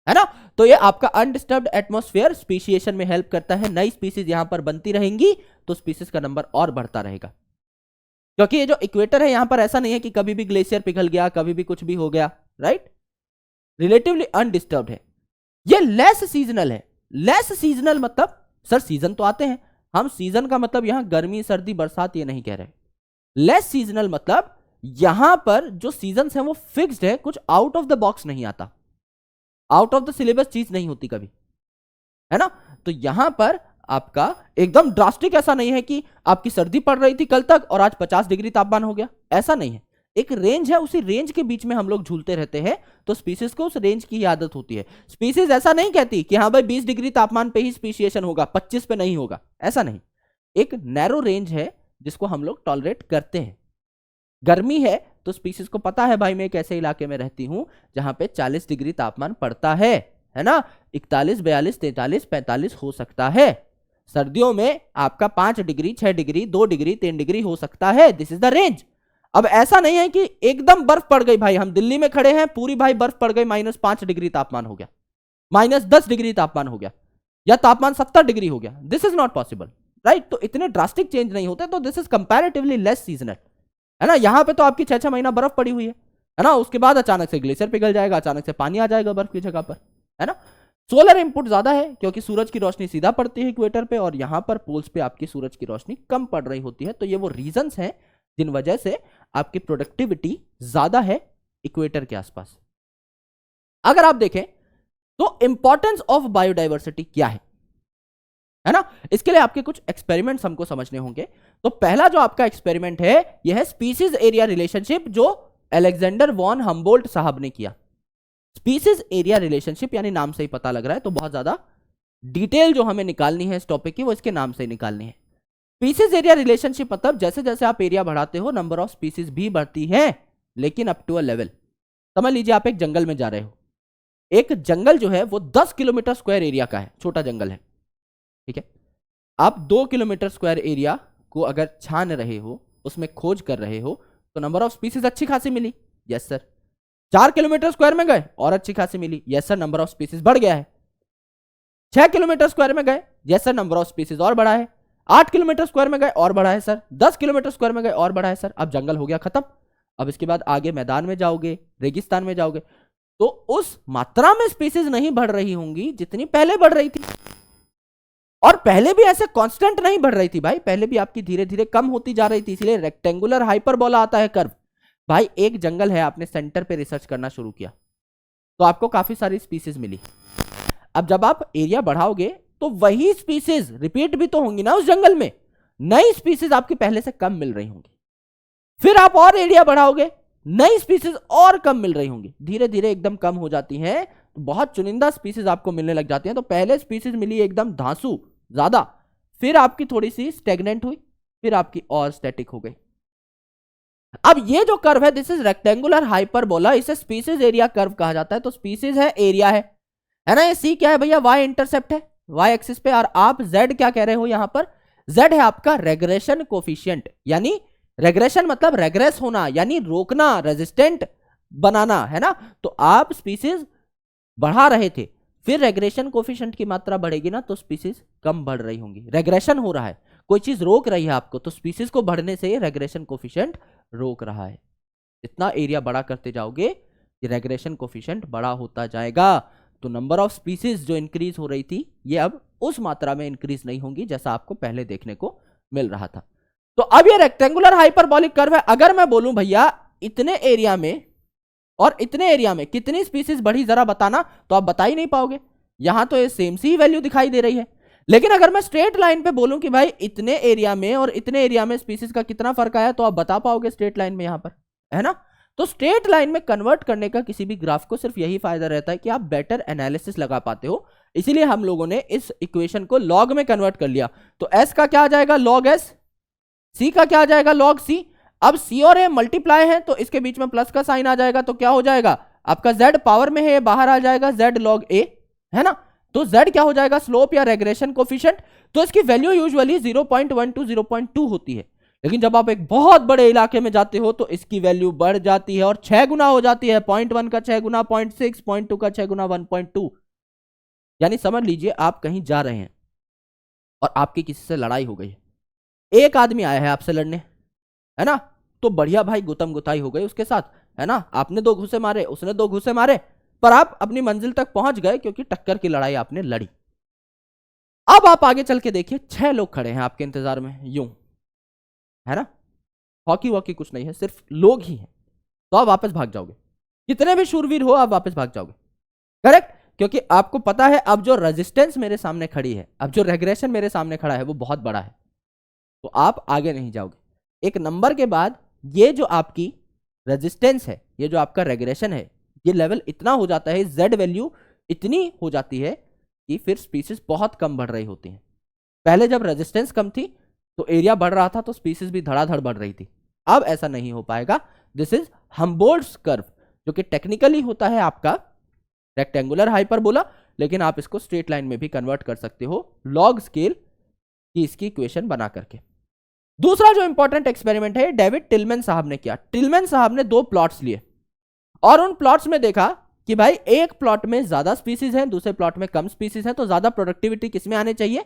Speaker 1: ना। तो ये आपका अनडिस्टर्ब्ड एटमॉस्फेयर स्पीशिएशन में हेल्प करता है, नई स्पीसीज यहां पर बनती रहेंगी तो स्पीसीज का नंबर और बढ़ता रहेगा। क्योंकि ये जो इक्वेटर है यहां पर ऐसा नहीं है कि कभी भी ग्लेशियर पिघल गया, कभी भी कुछ भी हो गया, राइट। रिलेटिवली अनडिस्टर्ब्ड है। ये लेस सीजनल है। लेस सीजनल मतलब सर सीजन तो आते हैं, हम सीजन का मतलब यहां गर्मी सर्दी बरसात ये नहीं कह रहे। लेस सीजनल मतलब यहां पर जो सीजन्स हैं वो फिक्स्ड है, कुछ आउट ऑफ द बॉक्स नहीं आता, आउट ऑफ द सिलेबस चीज नहीं होती कभी, है ना। तो यहां पर आपका एकदम ड्रास्टिक ऐसा नहीं है कि आपकी सर्दी पड़ रही थी कल तक और आज 50 डिग्री तापमान हो गया, ऐसा नहीं है। एक रेंज है, उसी रेंज के बीच में हम लोग झूलते रहते हैं, तो स्पीसीज को उस रेंज की आदत होती है। स्पीसीज ऐसा नहीं कहती कि हाँ भाई 20 डिग्री तापमान पे ही स्पीशिएशन होगा, 25 पे नहीं होगा, ऐसा नहीं। एक नैरो रेंज है जिसको हम लोग टॉलरेट करते हैं। गर्मी है तो स्पीसीज को पता है भाई मैं एक ऐसे इलाके में रहती हूं जहां पे 40 डिग्री तापमान पड़ता है ना, 41, 42, 43, 45 हो सकता है। सर्दियों में आपका 5 डिग्री, 6 डिग्री, 2 डिग्री, 3 डिग्री हो सकता है। This is the range. अब ऐसा नहीं है कि एकदम बर्फ पड़ गई भाई, हम दिल्ली में खड़े हैं पूरी भाई बर्फ पड़ गई, -5 डिग्री तापमान हो गया, -10 डिग्री तापमान हो गया, या तापमान 70 डिग्री हो गया। This is not possible, right. तो इतने ड्रास्टिक चेंज नहीं होते, तो this is comparatively less seasonal, है ना। यहां पे तो आपकी 6-6 महीना बर्फ पड़ी हुई है ना, उसके बाद अचानक से ग्लेशियर पिघल जाएगा, अचानक से पानी आ जाएगा बर्फ की जगह पर, है ना। सोलर इनपुट ज्यादा है क्योंकि सूरज की रोशनी सीधा पड़ती है इक्वेटर पे, और यहां पर पोल्स पे आपकी सूरज की रोशनी कम पड़ रही होती है। तो ये वो रीजंस हैं जिन वजह से आपकी प्रोडक्टिविटी ज्यादा है इक्वेटर के आसपास। अगर आप देखें तो इंपॉर्टेंस ऑफ बायोडाइवर्सिटी क्या है ना, इसके लिए आपके कुछ एक्सपेरिमेंट्स हमको समझने होंगे। तो पहला जो आपका एक्सपेरिमेंट है यह है स्पीसीज एरिया रिलेशनशिप, जो अलेक्जेंडर वॉन हम्बोल्ट साहब ने किया। स्पीसीज एरिया रिलेशनशिप यानी नाम से ही पता लग रहा है, तो बहुत ज्यादा डिटेल जो हमें निकालनी है इस टॉपिक की वो इसके नाम से ही निकालनी है। स्पीसीज एरिया रिलेशनशिप मतलब जैसे जैसे आप एरिया बढ़ाते हो नंबर ऑफ स्पीसीज भी बढ़ती है, लेकिन अप टू अ लेवल। समझ लीजिए आप एक जंगल में जा रहे हो, एक जंगल जो है वो 10 किलोमीटर स्क्वायर एरिया का है, छोटा जंगल है, ठीक है। आप 2 किलोमीटर स्क्वायर एरिया को अगर छान रहे हो, उसमें खोज कर रहे हो, तो नंबर ऑफ स्पीसीज अच्छी खासी मिली, यस सर। 4 किलोमीटर स्क्वायर में गए और अच्छी खासी मिली, yes sir, number of species बढ़ गया है। 6 किलोमीटर स्क्वायर में गए, yes sir, number of species और बढ़ा है। 8 किलोमीटर स्क्वायर में गए और बढ़ा है सर। 10 किलोमीटर स्क्वायर में गए और बढ़ा है सर। अब जंगल हो गया खत्म। अब इसके बाद आगे मैदान में जाओगे, रेगिस्तान में जाओगे, तो उस मात्रा में स्पीसीज नहीं बढ़ रही होंगी जितनी पहले बढ़ रही थी। और पहले भी ऐसे कांस्टेंट नहीं बढ़ रही थी भाई, पहले भी आपकी धीरे धीरे कम होती जा रही थी। इसलिए रेक्टेंगुलर हाइपरबोला आता है कर्व। भाई एक जंगल है, आपने सेंटर पे रिसर्च करना शुरू किया तो आपको काफी सारी स्पीसीज मिली। अब जब आप एरिया बढ़ाओगे तो वही स्पीसीज रिपीट भी तो होंगी ना उस जंगल में, नई स्पीसीज आपकी पहले से कम मिल रही होंगी। फिर आप और एरिया बढ़ाओगे, नई स्पीसीज और कम मिल रही होंगी, धीरे धीरे एकदम कम हो जाती हैं, तो बहुत चुनिंदा स्पीसीज आपको मिलने लग जाती हैं। तो पहले स्पीसीज मिली एकदम धांसू ज्यादा, फिर आपकी थोड़ी सी स्टेगनेंट हुई, फिर आपकी और स्टैटिक हो गई। अब ये जो कर्व है दिस इज रेक्टेंगुलर हाइपरबोला, इसे स्पीसीज एरिया कर्व कहा जाता है। तो स्पीसीज है, एरिया है ना। ये सी क्या है भैया, वाई इंटरसेप्ट है, वाई एक्सिस पे। और आप जेड क्या कह रहे हो यहां पर, जेड है आपका रेग्रेशन कोफिशिएंट, यानी रेग्रेशन मतलब रेग्रेस होना, यानी रोकना, रेजिस्टेंट बनाना, है ना। तो आप स्पीसीज बढ़ा रहे थे, फिर रेग्रेशन कोफिशिएंट की मात्रा बढ़ेगी ना तो स्पीसीज कम बढ़ रही होंगी। रेग्रेशन हो रहा है, कोई चीज रोक रही है आपको, तो स्पीसीज को बढ़ने से रेग्रेशन कोफिशिएंट रोक रहा है। जितना एरिया बड़ा करते जाओगे रेग्रेशन कोफिशिएंट बड़ा होता जाएगा। तो नंबर ऑफ स्पीसीज जो इंक्रीज हो रही थी ये अब उस मात्रा में इंक्रीज नहीं होंगी जैसा आपको पहले देखने को मिल रहा था। तो अब ये रेक्टेंगुलर हाइपरबोलिक कर्व है। अगर मैं बोलूं भैया इतने एरिया में और इतने एरिया में कितनी स्पीसीज बढ़ी जरा बताना, तो आप बता ही नहीं पाओगे। यहां तो ये सेम सी वैल्यू दिखाई दे रही है। लेकिन अगर मैं स्ट्रेट लाइन पे बोलूं कि भाई इतने एरिया में और इतने एरिया में स्पीसीज का कितना फर्क आया, तो आप बता पाओगे स्ट्रेट लाइन में यहां पर, है ना। तो स्ट्रेट लाइन में कन्वर्ट करने का किसी भी ग्राफ को सिर्फ यही फायदा रहता है कि आप बेटर एनालिसिस लगा पाते हो, इसीलिए हम लोगों ने इस इक्वेशन को लॉग में कन्वर्ट कर लिया। तो s का क्या आ जाएगा लॉग s, c का क्या आ जाएगा लॉग c। अब c और a मल्टीप्लाई है तो इसके बीच में प्लस का साइन आ जाएगा, तो क्या हो जाएगा आपका z पावर में है, बाहर आ जाएगा z लॉग a, है ना। तो z क्या हो जाएगा स्लोप या रेग्रेशन कोफिशिएंट। तो इसकी वैल्यू यूजुअली 0.1 टू 0.2 होती है, लेकिन जब आप एक बहुत बड़े इलाके में जाते हो तो इसकी वैल्यू बढ़ जाती है और 6 गुना हो जाती है। 0.1 का 6 गुना 0.6, 0.2 का 6 गुना 1.2। यानी समझ लीजिए आप कहीं जा रहे हैं और आपकी किसी से लड़ाई हो गई है, एक आदमी आया है आपसे लड़ने, है ना, तो बढ़िया भाई गुतम गुताई हो गई उसके साथ, है ना, आपने 2 घुसे मारे, उसने 2 घुसे मारे, पर आप अपनी मंजिल तक पहुंच गए क्योंकि टक्कर की लड़ाई आपने लड़ी। अब आप आगे चल के देखिए 6 लोग खड़े हैं आपके इंतजार में, यूं, है ना, हॉकी वॉकी कुछ नहीं है, सिर्फ लोग ही हैं, तो आप वापस भाग जाओगे, कितने भी शूरवीर हो आप वापस भाग जाओगे, करेक्ट, क्योंकि आपको पता है अब जो रेजिस्टेंस मेरे सामने खड़ी है, अब जो रेग्रेशन मेरे सामने खड़ा है वो बहुत बड़ा है, तो आप आगे नहीं जाओगे। एक नंबर के बाद ये जो आपकी रेजिस्टेंस है, ये जो आपका रेग्रेशन है, ये लेवल इतना हो जाता है, जेड वैल्यू इतनी हो जाती है कि फिर स्पीसीज बहुत कम बढ़ रही होती हैं। पहले जब रेजिस्टेंस कम थी तो एरिया बढ़ रहा था तो स्पीसीज भी धड़ाधड़ बढ़ रही थी, अब ऐसा नहीं हो पाएगा। दिस इज हम्बोल्ट्स कर्व, जो कि टेक्निकली होता है आपका रेक्टेंगुलर हाइपरबोला, लेकिन आप इसको स्ट्रेट लाइन में भी कन्वर्ट कर सकते हो लॉग स्केल की इसकी इक्वेशन बना करके। दूसरा जो इंपॉर्टेंट एक्सपेरिमेंट है डेविड टिलमैन साहब ने किया। टिलमैन साहब ने 2 प्लॉट्स लिए और उन प्लॉट्स में देखा कि भाई एक प्लॉट में ज्यादा स्पीसीज हैं, दूसरे प्लॉट में कम स्पीसीज हैं, तो ज्यादा प्रोडक्टिविटी किसमें आनी चाहिए,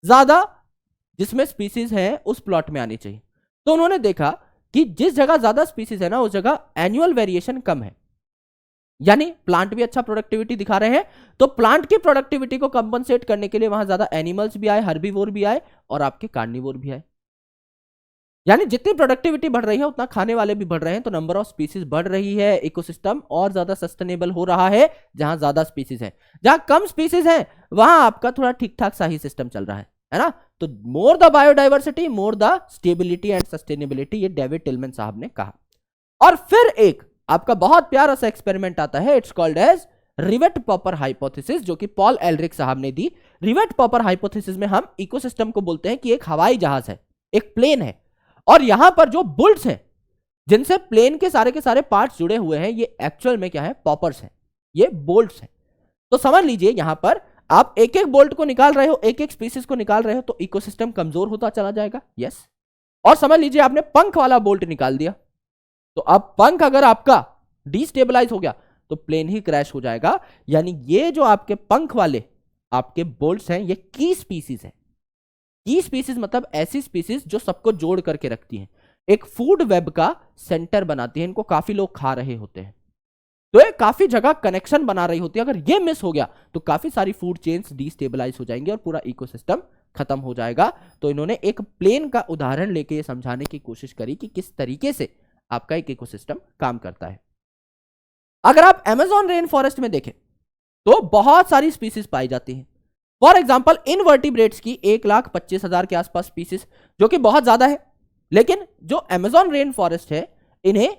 Speaker 1: ज्यादा जिसमें स्पीसीज है उस प्लॉट में आनी चाहिए। तो उन्होंने देखा कि जिस जगह ज्यादा स्पीसीज है ना उस जगह एनुअल वेरिएशन कम है, यानी प्लांट भी अच्छा प्रोडक्टिविटी दिखा रहे हैं, तो प्लांट की प्रोडक्टिविटी को कंपनसेट करने के लिए वहां ज्यादा एनिमल्स भी आए, हर्बीवोर भी आए और आपके कार्निवोर भी आए। यानी जितनी प्रोडक्टिविटी बढ़ रही है उतना खाने वाले भी बढ़ रहे हैं, तो नंबर ऑफ स्पीसीज बढ़ रही है, इकोसिस्टम और ज्यादा सस्टेनेबल हो रहा है जहां ज्यादा स्पीसीज है। जहां कम स्पीसीज है वहां आपका थोड़ा ठीक ठाक सा ही सिस्टम चल रहा है ना। तो more the biodiversity more the stability and sustainability, ये डेविड टिलमैन साहब ने कहा। और फिर एक आपका बहुत प्यारा सा एक्सपेरिमेंट आता है, it's called as rivet popper hypothesis, जो कि पॉल एल्ड्रिक साहब ने दी। रिवेट पॉपर हाइपोथेसिस में हम इकोसिस्टम को बोलते हैं कि एक हवाई जहाज है, एक प्लेन है, और यहां पर जो बुल्ट्स हैं जिनसे प्लेन के सारे पार्ट्स जुड़े हुए हैं, ये एक्चुअल में क्या है, पॉपर्स हैं, ये बोल्ट्स हैं। तो समझ लीजिए यहां पर आप एक एक बोल्ट को निकाल रहे हो, एक एक स्पीसीज को निकाल रहे हो, तो इकोसिस्टम कमजोर होता चला जाएगा। यस, और समझ लीजिए आपने पंख वाला बोल्ट निकाल दिया, तो अब पंख अगर आपका डिस्टेबलाइज हो गया तो प्लेन ही क्रैश हो जाएगा। यानी ये जो आपके पंख वाले आपके बोल्ट्स हैं ये की स्पीसीज है। की स्पीसीज मतलब ऐसी स्पीसीज जो सबको जोड़ करके रखती हैं, एक फूड वेब का सेंटर बनाती है, इनको काफी लोग खा रहे होते हैं, तो ये काफी जगह कनेक्शन बना रही होती है। अगर ये मिस हो गया तो काफी सारी फूड चेन्स डिस्टेबलाइज हो जाएंगे और पूरा इकोसिस्टम खत्म हो जाएगा। तो इन्होंने एक प्लेन का उदाहरण लेके ये समझाने की कोशिश करी कि किस तरीके से आपका एक इकोसिस्टम काम करता है। अगर आप अमेज़न रेन फॉरेस्ट में देखें तो बहुत सारी स्पीसीज पाई जाती हैं। फॉर एग्जाम्पल इनवर्टिब्रेट्स की 1,25,000 के आसपास स्पीसीज, जो कि बहुत ज्यादा है, लेकिन जो अमेज़न रेन फॉरेस्ट है इन्हें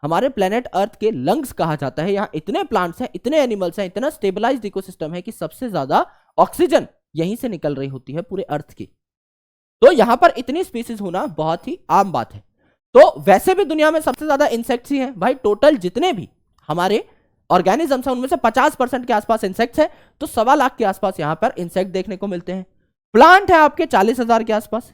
Speaker 1: हमारे प्लेनेट अर्थ के लंग्स कहा जाता है। यहां इतने प्लांट्स हैं, इतने एनिमल्स हैं, इतना स्टेबलाइज्ड इकोसिस्टम है कि सबसे ज्यादा ऑक्सीजन यहीं से निकल रही होती है पूरे अर्थ की। तो यहां पर इतनी स्पीसीज होना बहुत ही आम बात है। तो वैसे भी दुनिया में सबसे ज्यादा इंसेक्ट्स ही हैं भाई, टोटल जितने भी हमारे ऑर्गेनिजम्स हैं उनमें से 50% के आसपास इंसेक्ट्स हैं, तो 1.25 लाख के आसपास यहां पर इंसेक्ट देखने को मिलते हैं। प्लांट है आपके 40,000 के आसपास।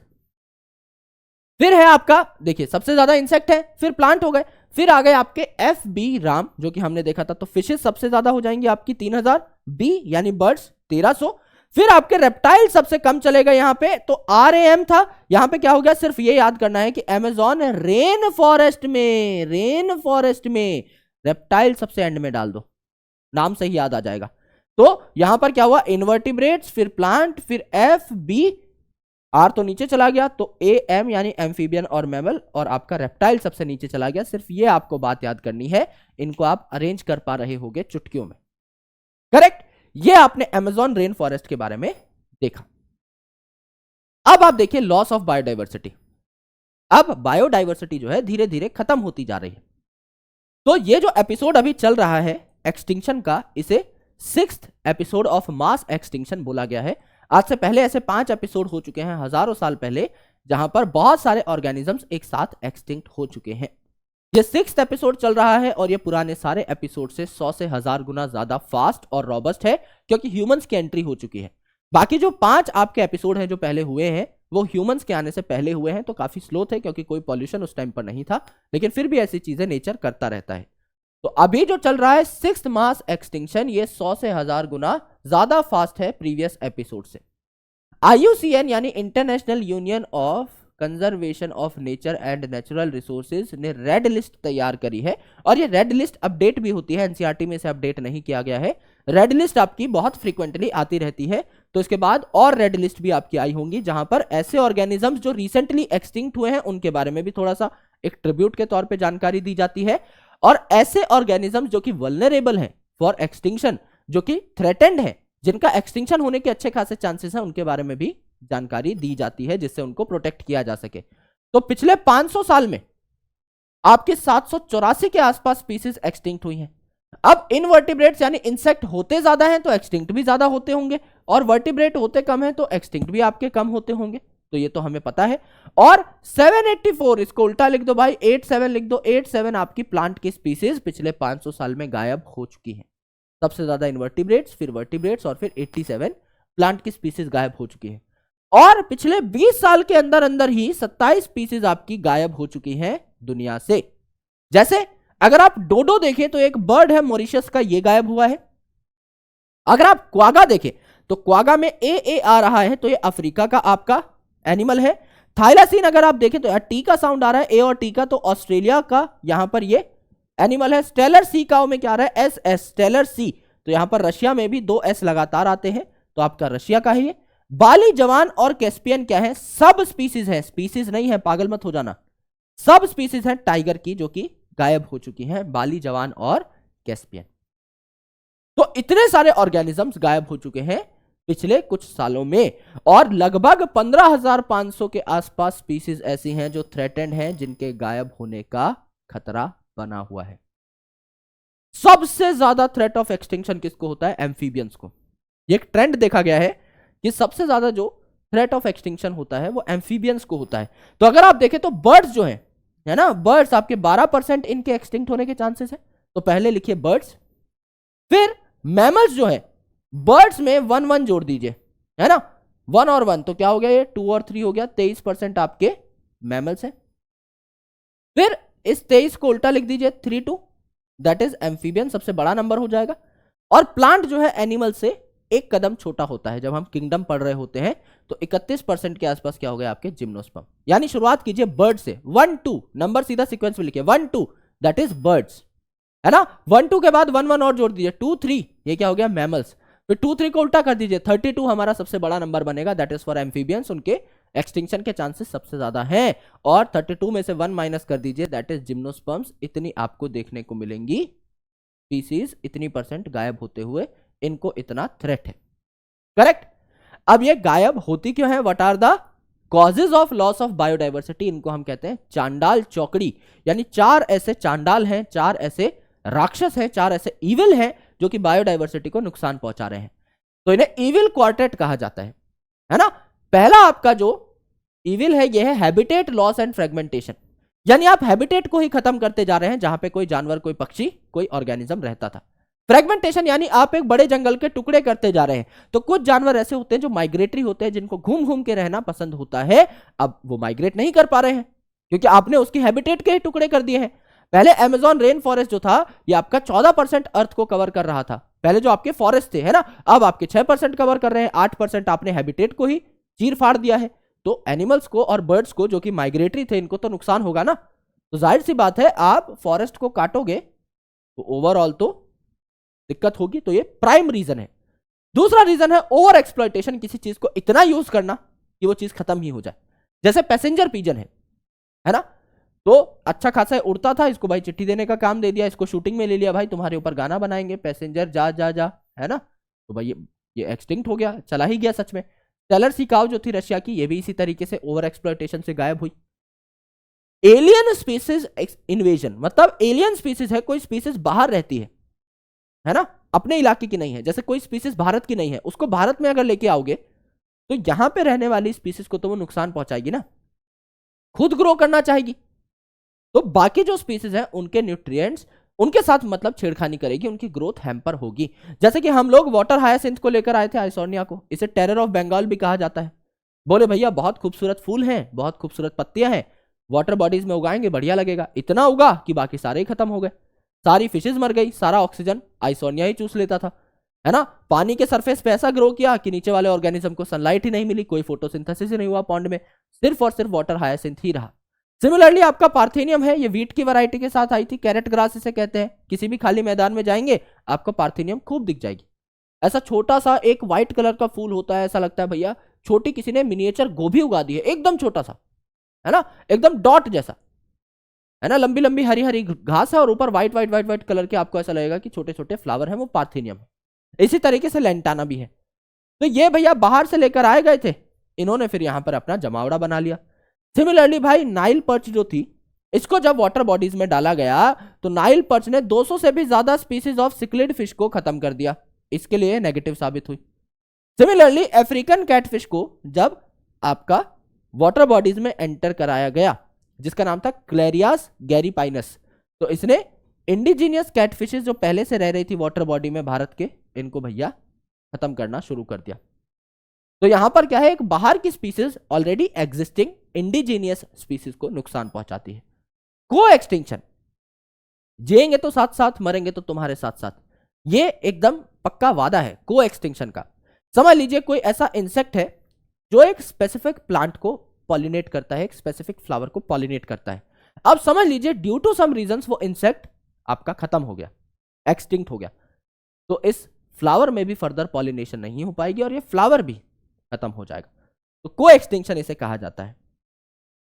Speaker 1: फिर है आपका, देखिए सबसे ज्यादा इंसेक्ट है, फिर प्लांट हो गए, फिर आ गए आपके एफ बी राम जो कि हमने देखा था, तो फिशेस सबसे ज्यादा हो जाएंगी आपकी 3,000, बी यानी बर्ड्स 1,300, फिर आपके रेप्टाइल सबसे कम चलेगा यहां पे, तो RAM था, यहां पे क्या हो गया, सिर्फ ये याद करना है कि अमेज़न रेन फॉरेस्ट में रेप्टाइल सबसे एंड में डाल दो, नाम से ही याद आ जाएगा। तो यहां पर क्या हुआ, इनवर्टिब्रेट्स, फिर प्लांट, फिर एफ बी, आर तो नीचे चला गया, तो AM यानी एम्फीबियन और मैमल, और आपका रेप्टाइल सबसे नीचे चला गया। सिर्फ ये आपको बात याद करनी है, इनको आप अरेंज कर पा रहे होगे चुटकियों में, करेक्ट। ये आपने अमेज़न रेन फॉरेस्ट के बारे में देखा। अब आप देखिए लॉस ऑफ बायोडाइवर्सिटी। अब बायोडाइवर्सिटी जो है धीरे धीरे खत्म होती जा रही है। तो ये जो एपिसोड अभी चल रहा है एक्सटिंक्शन का, इसे 6th episode of mass extinction बोला गया है। आज से पहले ऐसे 5 एपिसोड हो चुके हैं हजारों साल पहले, जहां पर बहुत सारे ऑर्गेनिजम्स एक साथ एक्सटिंक्ट हो चुके हैं। ये 6th एपिसोड चल रहा है और ये पुराने सारे एपिसोड से 100 से 1000 गुना ज्यादा फास्ट और रॉबस्ट है, क्योंकि ह्यूमंस की एंट्री हो चुकी है। बाकी जो 5 आपके एपिसोड हैं जो पहले हुए हैं, वो ह्यूमंस के आने से पहले हुए हैं, तो काफी स्लो थे क्योंकि कोई पॉल्यूशन उस टाइम पर नहीं था, लेकिन फिर भी ऐसी चीजें नेचर करता रहता है। तो अभी जो चल रहा है 6th मास एक्सटिंक्शन, ये 100 से 1000 गुना ज्यादा फास्ट है प्रीवियस एपिसोड से। IUCN यानी international union of conservation of nature and natural resources ने रेड लिस्ट तैयार करी है, और ये रेड लिस्ट अपडेट भी होती है, एनसीईआरटी में इसे अपडेट नहीं किया गया है। रेड लिस्ट आपकी बहुत फ्रीक्वेंटली आती रहती है, तो इसके बाद और रेड लिस्ट भी आपकी आई होंगी, जहां पर ऐसे ऑर्गेनिजम्स जो रिसेंटली एक्सटिंक्ट हुए हैं उनके बारे में भी थोड़ा सा एक ट्रिब्यूट के तौर पे जानकारी दी जाती है, और ऐसे ऑर्गेनिजम्स जो कि वल्नरेबल हैं फॉर एक्सटिंक्शन, जो कि थ्रेटेंड है, जिनका एक्सटिंक्शन होने के अच्छे खासे चांसेस हैं, उनके बारे में भी जानकारी दी जाती है, जिससे उनको प्रोटेक्ट किया जा सके। तो पिछले 500 साल में आपके 784 के आसपास स्पीसीज एक्सटिंक्ट हुई हैं। अब इनवर्टिब्रेट्स यानी इंसेक्ट होते ज्यादा हैं तो एक्सटिंक्ट भी ज्यादा होते होंगे, और वर्टिब्रेट होते कम हैं तो एक्सटिंक्ट भी आपके कम होते होंगे, तो ये तो हमें पता है। और 784, इसको उल्टा लिख दो भाई, 87 लिख दो, 87 आपकी प्लांट की स्पीसीज पिछले 500 साल में गायब हो चुकी हैं। सबसे ज्यादा इनवर्टिब्रेट्स, फिर वर्टिब्रेट्स, और फिर 87 प्लांट की स्पीसीज गायब हो चुकी है। और पिछले 20 साल के अंदर अंदर ही 27 स्पीसीज आपकी गायब हो चुकी हैं दुनिया से। जैसे अगर आप डोडो देखें तो एक बर्ड है मॉरिशस का, ये गायब हुआ है। अगर आप क्वागा देखें तो क्वागा में ए आ रहा है, तो ये अफ्रीका का आपका एनिमल है। थाइलासीन अगर आप देखें तो यार टी का साउंड आ रहा है, ए और टी का, तो ऑस्ट्रेलिया का यहां पर ये एनिमल है। स्टेलर सी काउ में क्या आ रहा है, एस, स्टेलर सी, तो यहां पर रशिया में भी 2 एस लगातार आते हैं, तो आपका रशिया का है ये। बाली जवान और कैस्पियन क्या है, सब स्पीसीज है, स्पीसीज नहीं है, पागल मत हो जाना, सब स्पीसीज है टाइगर की, जो कि गायब हो चुकी हैं, बाली जवान और कैस्पियन। तो इतने सारे ऑर्गेनिजम्स गायब हो चुके हैं पिछले कुछ सालों में, और लगभग 15,500 के आसपास स्पीसीज ऐसी हैं जो थ्रेटेंड हैं, जिनके गायब होने का खतरा बना हुआ है। सबसे ज्यादा थ्रेट ऑफ एक्सटिंक्शन किसको होता है, एम्फीबियंस को। ये एक ट्रेंड देखा गया है कि सबसे ज्यादा जो थ्रेट ऑफ एक्सटिंक्शन होता है वो एम्फीबियंस को होता है। तो अगर आप देखें तो बर्ड्स जो है ना, बर्ड्स आपके 12% इनके एक्सटिंक्ट होने के चांसेस है, तो पहले लिखिए बर्ड्स। फिर मैमल्स जो है, बर्ड्स में 1 1 जोड़ दीजिए, है ना, 1 और 1, तो क्या हो गया, ये 2 और 3 हो गया, 23% आपके मैमल्स हैं। फिर इस 23 को उल्टा लिख दीजिए, 3 2, दैट इज एम्फीबियन, सबसे बड़ा नंबर हो जाएगा। और प्लांट जो है एनिमल से एक कदम छोटा होता है, जब हम किंगडम पढ़ रहे होते हैं, तो 31% के आसपास क्या हो गया आपके जिम्नोस्पर्म। यानी शुरुआत कीजिए बर्ड से, 1 2, नंबर सीधा सीक्वेंस में लिखिए, 1 2, दैट इज बर्ड्स, है ना। 1 2 के बाद 1 1 और जोड़ दीजिए, 2 3, ये क्या हो गया, मैमल्स। फिर 2 3 को उल्टा कर दीजिए, 32 हमारा सबसे बड़ा नंबर बनेगा, दैट इज फॉर एम्फीबियंस, उनके एक्सटिंक्शन के चांसेस सबसे ज्यादा हैं। और 32 में से 1 माइनस कर दीजिए, दैट इज जिम्नोस्पर्म्स, इतनी आपको देखने को मिलेंगी स्पीसीज, इतनी % गायब होते हुए, इनको इतना थ्रेट है, करेक्ट। अब ये गायब होती क्यों है, what are the causes of loss of biodiversity, इनको हम कहते हैं चांडाल चौकड़ी। यानी 4 ऐसे चांडाल हैं, 4 ऐसे राक्षस हैं, 4 ऐसे इविल हैं जो कि बायोडाइवर्सिटी को नुकसान पहुंचा रहे हैं, तो इन्हें इविल क्वार्टेट कहा जाता है ना। पहला आपका जो इविल है, यह है हैबिटेट लॉस एंड फ्रेगमेंटेशन, यानी आप हैबिटेट को ही खत्म करते जा रहे हैं, जहां पे कोई जानवर, कोई पक्षी, कोई ऑर्गेनिज्म रहता था। फ्रेगमेंटेशन यानी आप एक बड़े जंगल के टुकड़े करते जा रहे हैं, तो कुछ जानवर ऐसे होते हैं जो माइग्रेटरी होते हैं, जिनको घूम घूम के रहना पसंद होता है। अब वो माइग्रेट नहीं कर पा रहे हैं क्योंकि आपने उसकी हैबिटेट के टुकड़े कर दिए हैं। पहले अमेज़न रेन फॉरेस्ट जो था, ये आपका 14% अर्थ को कवर कर रहा था, पहले जो आपके फॉरेस्ट थे, है ना, अब आपके 6% कवर कर रहे हैं, 8% आपने हैबिटेट को ही चीर फाड़ दिया है। तो एनिमल्स को और बर्ड्स को जो कि माइग्रेटरी थे, इनको तो नुकसान होगा ना। तो जाहिर सी बात है, आप फॉरेस्ट को काटोगे तो ओवरऑल तो दिक्कत होगी। तो ये प्राइम रीजन है। दूसरा रीजन है ओवर एक्सप्लॉयटेशन, किसी चीज को इतना यूज करना कि वो चीज खत्म ही हो जाए। जैसे पैसेंजर पिजन है ना, तो अच्छा खासा उड़ता था, इसको भाई चिट्ठी देने का काम दे दिया, इसको शूटिंग में ले लिया, भाई तुम्हारे ऊपर गाना बनाएंगे, पैसेंजर जा जा जा, है ना। तो भाई ये एक्सटिंक्ट हो गया, चला ही गया सच में। टेलर सी काउ जो थी रशिया की, ये भी इसी तरीके से ओवर एक्सप्लॉयटेशन से गायब हुई। एलियन स्पीसीज इन्वेजन, मतलब एलियन स्पीसीज है, कोई स्पीसीज बाहर रहती है ना, अपने इलाके की नहीं है, जैसे कोई स्पीसीज भारत की नहीं है, उसको भारत में अगर लेके आओगे तो यहां पे रहने वाली स्पीसीज को तो वो नुकसान पहुंचाएगी ना, खुद ग्रो करना चाहेगी, तो बाकी जो स्पीसीज है उनके न्यूट्रिएंट्स उनके साथ मतलब छेड़खानी करेगी, उनकी ग्रोथ हैम्पर होगी। जैसे कि हम लोग वाटर हायासिंथ को लेकर आए थे, आइसोर्निया को, इसे टेरर ऑफ बंगाल भी कहा जाता है। बोले भैया बहुत खूबसूरत फूल हैं, बहुत खूबसूरत पत्तियां हैं, वाटर बॉडीज में उगाएंगे बढ़िया लगेगा, इतना उगा कि बाकी सारे ही खत्म हो गए, सारी फिशेज मर गई, सारा ऑक्सीजन आइसोर्निया ही चूस लेता था, है ना। पानी के सरफेस पे ऐसा ग्रो किया कि नीचे वाले ऑर्गेनिज्म को सनलाइट ही नहीं मिली, कोई फोटोसिंथेसिस ही नहीं हुआ पॉन्ड में, सिर्फ और सिर्फ वाटर हायासिंथ ही रहा। सिमिलरली आपका पार्थेनियम है, ये वीट की वैरायटी के साथ आई थी, कैरेट ग्रास इसे कहते हैं, किसी भी खाली मैदान में जाएंगे आपको पार्थेनियम खूब दिख जाएगी। ऐसा छोटा सा एक व्हाइट कलर का फूल होता है, ऐसा लगता है भैया छोटी किसी ने मिनिएचर गोभी उगा दी है, एकदम छोटा सा, है ना, एकदम डॉट जैसा, है ना, लंबी लंबी हरी हरी घास है और ऊपर white white white white colour के, आपको ऐसा लगेगा कि छोटे छोटे फ्लावर है, वो पार्थेनियम है। इसी तरीके से लेंटाना भी है। तो ये भैया बाहर से लेकर आए गए थे, इन्होंने फिर यहां पर अपना जमावड़ा बना लिया। सिमिलरली भाई नाइल पर्च जो थी, इसको जब वाटर बॉडीज में डाला गया तो नाइल पर्च ने 200 से भी ज्यादा स्पीसीज ऑफ सिक्लिड फिश को खत्म कर दिया, इसके लिए नेगेटिव साबित हुई। सिमिलरली अफ्रीकन कैटफिश को जब आपका वाटर बॉडीज में एंटर कराया गया, जिसका नाम था क्लेरियास गैरीपाइनस, तो इसने इंडिजीनियस कैटफिशेस जो पहले से रह रही थी वाटर बॉडी में भारत के, इनको भैया खत्म करना शुरू कर दिया। तो यहां पर क्या है, एक बाहर की species already existing indigenous species को नुकसान पहुंचाती है। को एक्सटिंक्शन, जिएंगे तो साथ साथ, मरेंगे तो तुम्हारे साथ साथ, ये एकदम पक्का वादा है को एक्सटिंक्शन का। समझ लीजिए कोई ऐसा इंसेक्ट है जो एक स्पेसिफिक प्लांट को पॉलिनेट करता है, एक स्पेसिफिक फ्लावर को पॉलिनेट करता है। अब समझ लीजिए ड्यू टू सम रीजंस वो इंसेक्ट आपका खत्म हो गया, एक्सटिंक्ट हो गया, तो इस फ्लावर में भी फर्दर पॉलिनेशन नहीं हो पाएगी और ये फ्लावर भी खत्म हो जाएगा, तो को एक्सटिंक्शन इसे कहा जाता है।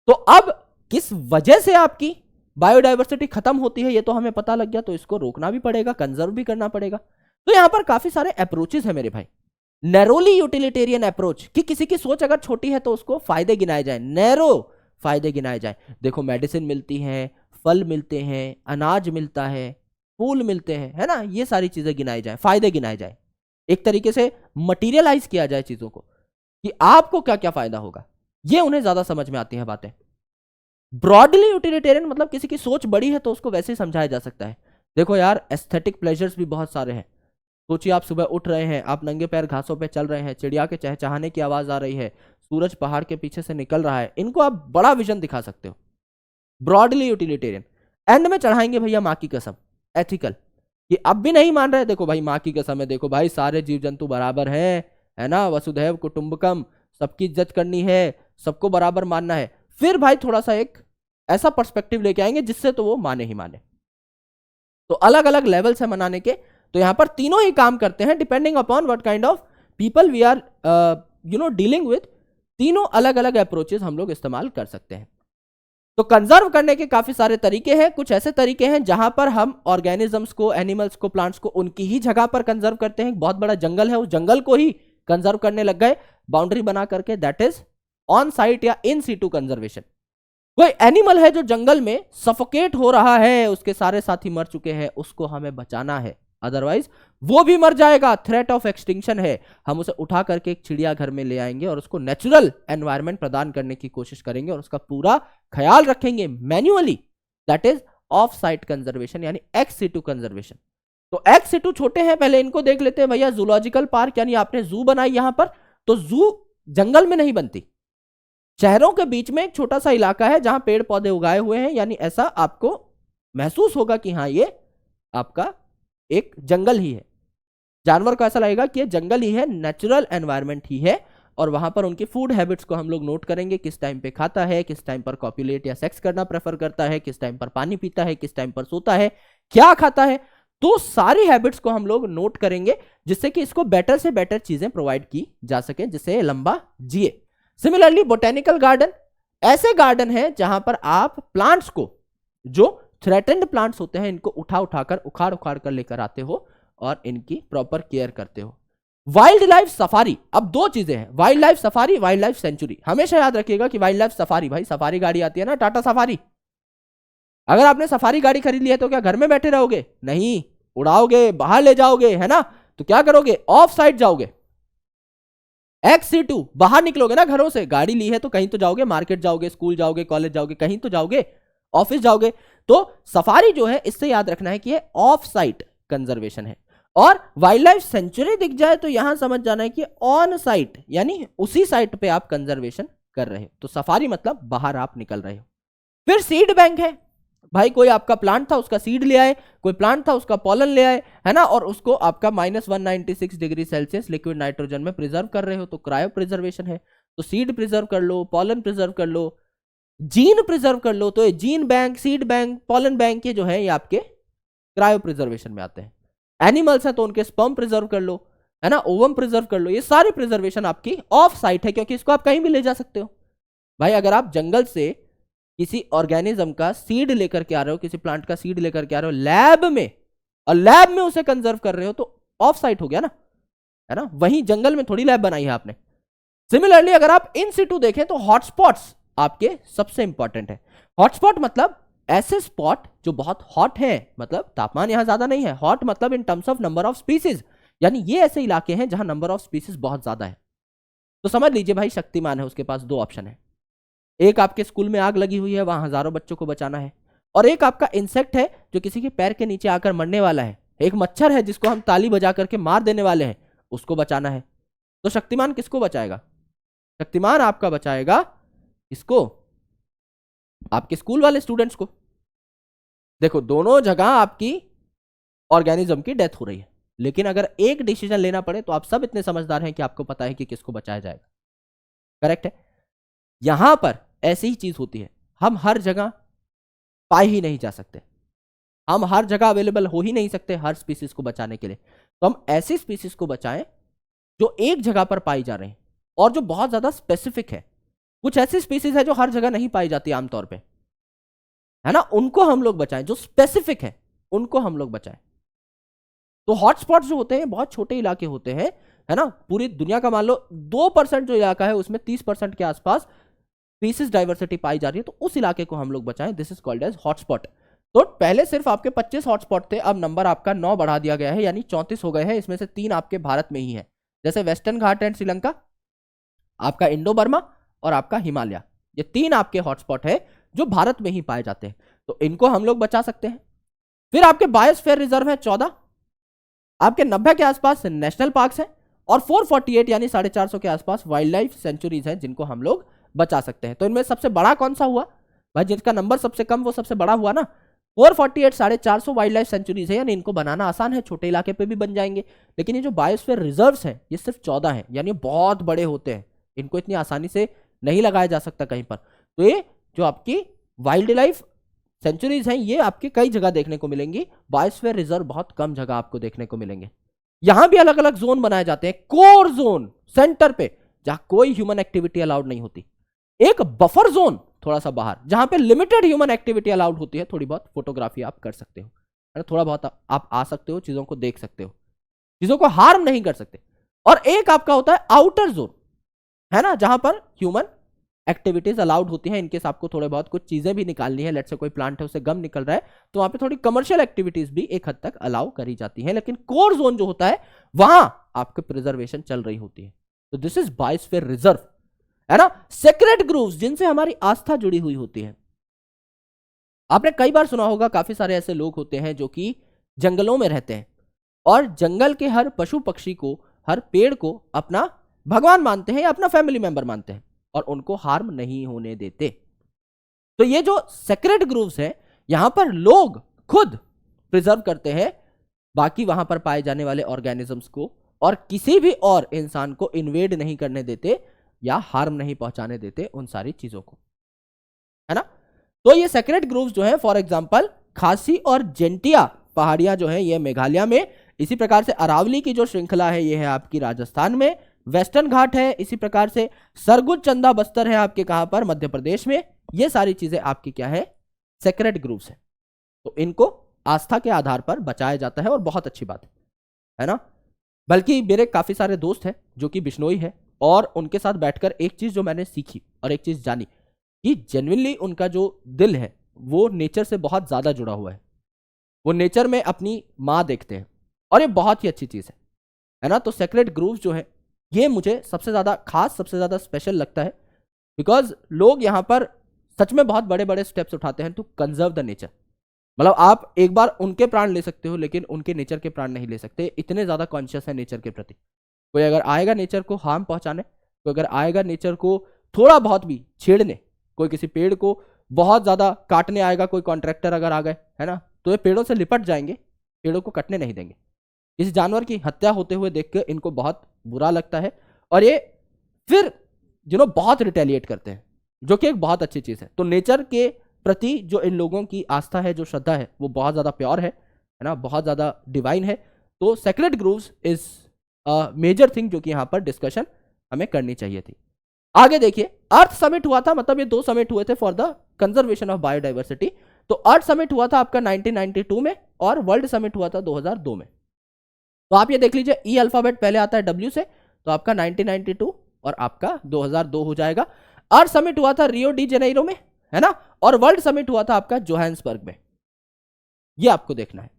Speaker 1: तो अब किस वजह से आपकी बायोडायवर्सिटी खत्म होती है ये तो हमें पता लग गया, तो इसको रोकना भी पड़ेगा, कंजर्व भी करना पड़ेगा। तो यहां पर काफी सारे अप्रोचेस है मेरे भाई। नैरोली यूटिलिटेरियन अप्रोच, कि किसी की सोच अगर छोटी है तो उसको फायदे गिनाए जाए, नैरो फायदे गिनाए जाए। देखो मेडिसिन मिलती है, फल मिलते हैं, अनाज मिलता है, फूल मिलते हैं, है ना, ये सारी चीजें गिनाई जाए, फायदे गिनाए जाए, एक तरीके से मटीरियलाइज किया जाए चीजों को कि आपको क्या क्या फायदा होगा, ये उन्हें ज्यादा समझ में आती है बातें। ब्रॉडली यूटिलिटेरियन मतलब किसी की सोच बड़ी है तो उसको वैसे ही समझाया जा सकता है। देखो यार एस्थेटिक प्लेजर्स भी बहुत सारे हैं। सोचिए आप सुबह उठ रहे हैं, आप नंगे पैर घासों पे चल रहे हैं, चिड़िया के चहचहाने की आवाज आ रही है, सूरज पहाड़ के पीछे से निकल रहा है, इनको आप बड़ा विजन दिखा सकते हो, ब्रॉडली यूटिलिटेरियन। एंड में चढ़ाएंगे भैया माँ की कसम, एथिकल, ये अब भी नहीं मान रहे, देखो भाई माँ की कसम है, देखो भाई सारे जीव जंतु बराबर हैं, है ना, वसुधैव कुटुंबकम, सबकी इज्जत करनी है, सबको बराबर मानना है। फिर भाई थोड़ा सा एक ऐसा पर्सपेक्टिव लेके आएंगे जिससे तो वो माने ही माने। तो अलग अलग लेवल से मनाने के, तो यहां पर तीनों ही काम करते हैं depending upon what kind of people we are dealing with. तीनों अलग अलग अप्रोचेस हम लोग इस्तेमाल कर सकते हैं। तो कंजर्व करने के काफी सारे तरीके हैं। कुछ ऐसे तरीके हैं जहां पर हम ऑर्गेनिजम्स को, एनिमल्स को, प्लांट्स को उनकी ही जगह पर कंजर्व करते हैं। बहुत बड़ा जंगल है, उस जंगल को ही कंजर्व करने लग गए बाउंड्री बना करके, दैट इज ऑन साइट या इन सीटू कंजर्वेशन। कोई एनिमल है जो जंगल में सफोकेट हो रहा है, उसके सारे साथी मर चुके हैं, उसको हमें बचाना है, अदरवाइज वो भी मर जाएगा, थ्रेट ऑफ एक्सटिंक्शन है। हम उसे उठा करके एक चिड़ियाघर में ले आएंगे और उसको नेचुरल एनवायरनमेंट प्रदान करने की कोशिश करेंगे और उसका पूरा ख्याल रखेंगे manually, that is of site conservation यानी एक्स सीटू कंजर्वेशन। तो एक्स सीटू छोटे हैं, पहले इनको देख लेते हैं भैया। जूलॉजिकल पार्क यानी आपने जू बनाई यहां पर, तो जू जंगल में नहीं बनती, शहरों के बीच में एक छोटा सा इलाका है जहां पेड़ पौधे उगाए हुए हैं, यानी ऐसा आपको महसूस होगा कि हाँ ये आपका एक जंगल ही है। जानवर को ऐसा लगेगा कि ये जंगल ही है, नेचुरल एनवायरनमेंट ही है। और वहां पर उनकी फूड हैबिट्स को हम लोग नोट करेंगे, किस टाइम पे खाता है, किस टाइम पर कॉपुलेट या सेक्स करना प्रेफर करता है, किस टाइम पर पानी पीता है, किस टाइम पर सोता है, क्या खाता है। तो सारी हैबिट्स को हम लोग नोट करेंगे जिससे कि इसको बेटर से बेटर चीजें प्रोवाइड की जा सके, जिससे लंबा जिए। सिमिलरली बोटेनिकल गार्डन ऐसे गार्डन है जहां पर आप प्लांट्स को, जो थ्रेटेंड प्लांट्स होते हैं, इनको उठा उठाकर, उखाड़ उखाड़ कर लेकर आते हो और इनकी प्रॉपर केयर करते हो। वाइल्ड लाइफ सफारी, अब दो चीजें हैं, wild life safari, wild life sanctuary. हमेशा याद रखिएगा कि वाइल्ड लाइफ सफारी, भाई सफारी गाड़ी आती है ना, टाटा सफारी, अगर आपने सफारी गाड़ी खरीद ली है तो क्या घर में बैठे रहोगे? नहीं, उड़ाओगे, बाहर ले जाओगे, है ना? तो क्या करोगे? ऑफ साइड जाओगे। XC2 बाहर निकलोगे ना घरों से, गाड़ी ली है तो कहीं तो जाओगे, मार्केट जाओगे, स्कूल जाओगे, कॉलेज जाओगे, कहीं तो जाओगे, ऑफिस जाओगे। तो सफारी जो है, इससे याद रखना है कि ये ऑफ साइट कंजर्वेशन है। और वाइल्ड लाइफ सेंचुरी दिख जाए तो यहां समझ जाना है कि ऑन साइट, यानी उसी साइट पे आप कंजर्वेशन कर रहे हो। तो सफारी मतलब बाहर आप निकल रहे हो। फिर सीड बैंक है भाई, कोई आपका प्लांट था उसका सीड ले आए, कोई प्लांट था उसका पॉलन ले आए, है ना, और उसको आपका -196 डिग्री सेल्सियस लिक्विड नाइट्रोजन में प्रिजर्व कर रहे हो, तो क्रायो प्रिजर्वेशन है। तो सीड प्रिजर्व कर लो, पॉलन प्रिजर्व कर लो, जीन प्रिजर्व कर लो। तो ये gene bank, seed bank, pollen bank, ये जो है ये आपके क्रायो प्रिजर्वेशन में आते हैं। एनिमल्स है तो उनके स्पर्म प्रिजर्व कर लो, है ना, ओवम प्रिजर्व कर लो। ये सारी प्रिजर्वेशन आपकी ऑफ साइट है, क्योंकि इसको आप कहीं भी ले जा सकते हो। भाई अगर आप जंगल से किसी ऑर्गेनिज्म का सीड लेकर के आ रहे हो, किसी प्लांट का सीड लेकर के आ रहे हो लैब में, और लैब में उसे कंजर्व कर रहे हो, तो ऑफ साइट हो गया ना, है ना? वहीं जंगल में थोड़ी लैब बनाई है आपने। सिमिलरली अगर आप इन सिटू देखें तो हॉटस्पॉट्स आपके सबसे इंपॉर्टेंट है। हॉटस्पॉट मतलब ऐसे स्पॉट जो बहुत हॉट है, मतलब तापमान यहां ज्यादा नहीं है। हॉट मतलब in terms of number of species, यानी ये ऐसे इलाके हैं जहां नंबर ऑफ स्पीसीज बहुत ज्यादा है। तो समझ लीजिए भाई, शक्तिमान है, उसके पास दो ऑप्शन है। एक आपके स्कूल में आग लगी हुई है, वहां हजारों बच्चों को बचाना है, और एक आपका इंसेक्ट है जो किसी के पैर के नीचे आकर मरने वाला है, एक मच्छर है जिसको हम ताली बजा करके मार देने वाले हैं, उसको बचाना है। तो शक्तिमान किसको बचाएगा? शक्तिमान आपका बचाएगा इसको, आपके स्कूल वाले स्टूडेंट्स को। देखो दोनों जगह आपकी ऑर्गेनिज्म की डेथ हो रही है, लेकिन अगर एक डिसीजन लेना पड़े तो आप सब इतने समझदार हैं कि आपको पता है कि किसको बचाया जाएगा। करेक्ट है? यहां पर ऐसी ही चीज होती है, हम हर जगह पाए ही नहीं जा सकते, हम हर जगह अवेलेबल हो ही नहीं सकते हर स्पीसीज को बचाने के लिए। तो हम ऐसी स्पीसीज को बचाएं जो एक जगह पर पाई जा रही हैं और जो बहुत ज्यादा स्पेसिफिक है। कुछ ऐसी स्पीसीज है जो हर जगह नहीं पाई जाती आमतौर पे, है ना, उनको हम लोग बचाएं। जो स्पेसिफिक है उनको हम लोग बचाएं। तो हॉटस्पॉट जो होते हैं बहुत छोटे इलाके होते हैं, है ना। पूरी दुनिया का मान लो 2% जो इलाका है उसमें 30% के आसपास स्पीसीज डाइवर्सिटी पाई जा रही है, तो उस इलाके को हम लोग बचाएं। This is called as hotspot. तो पहले सिर्फ आपके 25 हॉटस्पॉट थे, अब नंबर आपका 9 बढ़ा दिया गया है, यानी 34 हो गए हैं। इसमें से 3 आपके भारत में ही है, जैसे वेस्टर्न घाट एंड श्रीलंका, आपका इंडो बर्मा और आपका हिमालय। ये 3 आपके हॉटस्पॉट है जो भारत में ही पाए जाते हैं, तो इनको हम लोग बचा सकते हैं। फिर आपके बायोस्फीयर रिजर्व है 14, आपके 90 के आसपास नेशनल पार्क्स हैं, और 448 यानी 450 के आसपास वाइल्ड लाइफ सेंचुरीज हैं जिनको हम लोग बचा सकते हैं। तो इनमें सबसे बड़ा कौन सा हुआ भाई? जिसका नंबर सबसे कम वो सबसे बड़ा हुआ ना। 448 450 वाइल्ड लाइफ सेंचुरीज है, यानी इनको बनाना आसान है, छोटे इलाके पे भी बन जाएंगे। लेकिन ये जो बायोस्फीयर रिजर्व्स हैं ये सिर्फ 14 हैं, यानी बहुत बड़े होते हैं, इनको इतनी आसानी से नहीं लगाया जा सकता कहीं पर। तो ये जो आपकी वाइल्ड लाइफ सेंचुरीज हैं ये आपके कई जगह देखने को मिलेंगी, बायोस्फीयर रिजर्व बहुत कम जगह आपको देखने को मिलेंगे। यहां भी अलग अलग जोन बनाए जाते हैं। कोर जोन सेंटर पे जहां कोई ह्यूमन एक्टिविटी अलाउड नहीं होती, एक बफर जोन थोड़ा सा बाहर जहां पे लिमिटेड ह्यूमन एक्टिविटी अलाउड होती है, थोड़ी बहुत फोटोग्राफी आप कर सकते हो, थोड़ा बहुत आप आ सकते हो, चीजों को देख सकते हो, चीजों को हार्म नहीं कर सकते। और एक आपका होता है आउटर जोन, है ना, जहां पर ह्यूमन एक्टिविटीज अलाउड होती हैं। इनकेस आपको थोड़े बहुत कुछ चीजें भी निकालनी है, लेट से कोई प्लांट है उससे गम निकल रहा है, तो वहां पे थोड़ी कमर्शियल एक्टिविटीज भी एक हद तक अलाउ करी जाती है। लेकिन कोर जोन जो होता है वहां आपके प्रिजर्वेशन चल रही होती है। तो दिस इज बायोस्फीयर रिजर्व, है ना। सेक्रेड ग्रूव्स जिनसे हमारी आस्था जुड़ी हुई होती है। आपने कई बार सुना होगा, काफी सारे ऐसे लोग होते हैं जो कि जंगलों में रहते हैं और जंगल के हर पशु पक्षी को, हर पेड़ को अपना भगवान मानते हैं या अपना फैमिली मेंबर मानते हैं और उनको हार्म नहीं होने देते। तो ये जो सेक्रेड ग्रूव्स है, यहां पर लोग खुद प्रिजर्व करते हैं बाकी वहां पर पाए जाने वाले ऑर्गेनिजम्स को, और किसी भी और इंसान को इन्वेड नहीं करने देते या हार्म नहीं पहुंचाने देते उन सारी चीजों को, है ना। तो ये सेक्रेड ग्रूव्स जो है, फॉर एग्जांपल खासी और जेंटिया पहाड़ियां जो है ये मेघालय में, इसी प्रकार से अरावली की जो श्रृंखला है ये है आपकी राजस्थान में, वेस्टर्न घाट है, इसी प्रकार से सरगुज चंदा बस्तर है आपके कहां पर, मध्य प्रदेश में। ये सारी चीजें आपकी क्या है? सेक्रेड ग्रूव्स है। तो इनको आस्था के आधार पर बचाया जाता है और बहुत अच्छी बात है ना। बल्कि मेरे काफी सारे दोस्त हैं जो कि बिश्नोई है, और उनके साथ बैठकर एक चीज जो मैंने सीखी और एक चीज जानी कि जेन्युइनली उनका जो दिल है वो नेचर से बहुत ज्यादा जुड़ा हुआ है, वो नेचर में अपनी माँ देखते हैं, और ये बहुत ही अच्छी चीज है ना। तो सेक्रेड ग्रूव्स जो है ये मुझे सबसे ज्यादा खास, सबसे ज्यादा स्पेशल लगता है, बिकॉज लोग यहाँ पर सच में बहुत बड़े बड़े स्टेप्स उठाते हैं टू कंजर्व द नेचर। मतलब आप एक बार उनके प्राण ले सकते हो, लेकिन उनके नेचर के प्राण नहीं ले सकते, इतने ज्यादा कॉन्शियस है नेचर के प्रति। कोई अगर आएगा नेचर को हार्म पहुंचाने, कोई अगर आएगा नेचर को थोड़ा बहुत भी छेड़ने, कोई किसी पेड़ को बहुत ज्यादा काटने आएगा, कोई कॉन्ट्रैक्टर अगर आ गए, है ना, तो ये पेड़ों से लिपट जाएंगे, पेड़ों को कटने नहीं देंगे। इस जानवर की हत्या होते हुए देख के इनको बहुत बुरा लगता है, और ये फिर बहुत रिटेलिएट करते हैं, जो कि एक बहुत अच्छी चीज है। तो नेचर के प्रति जो इन लोगों की आस्था है, जो श्रद्धा है, वो बहुत ज्यादा प्योर है ना, बहुत ज्यादा डिवाइन है। तो sacred groves is major thing जो कि यहां पर डिस्कशन हमें करनी चाहिए थी। आगे देखिए, अर्थ समिट हुआ था, मतलब ये 2 समिट हुए थे for the conservation of biodiversity. तो अर्थ समिट हुआ था आपका 1992 में, और वर्ल्ड समिट हुआ था 2002 में। तो आप ये देख लीजिए, ई अल्फाबेट पहले आता है डब्ल्यू से, तो आपका 1992 और आपका 2002 हो जाएगा। अर्थ समिट हुआ था रियो डी जेनेरो में, है ना, और वर्ल्ड समिट हुआ था आपका जोहान्सबर्ग में। ये आपको देखना है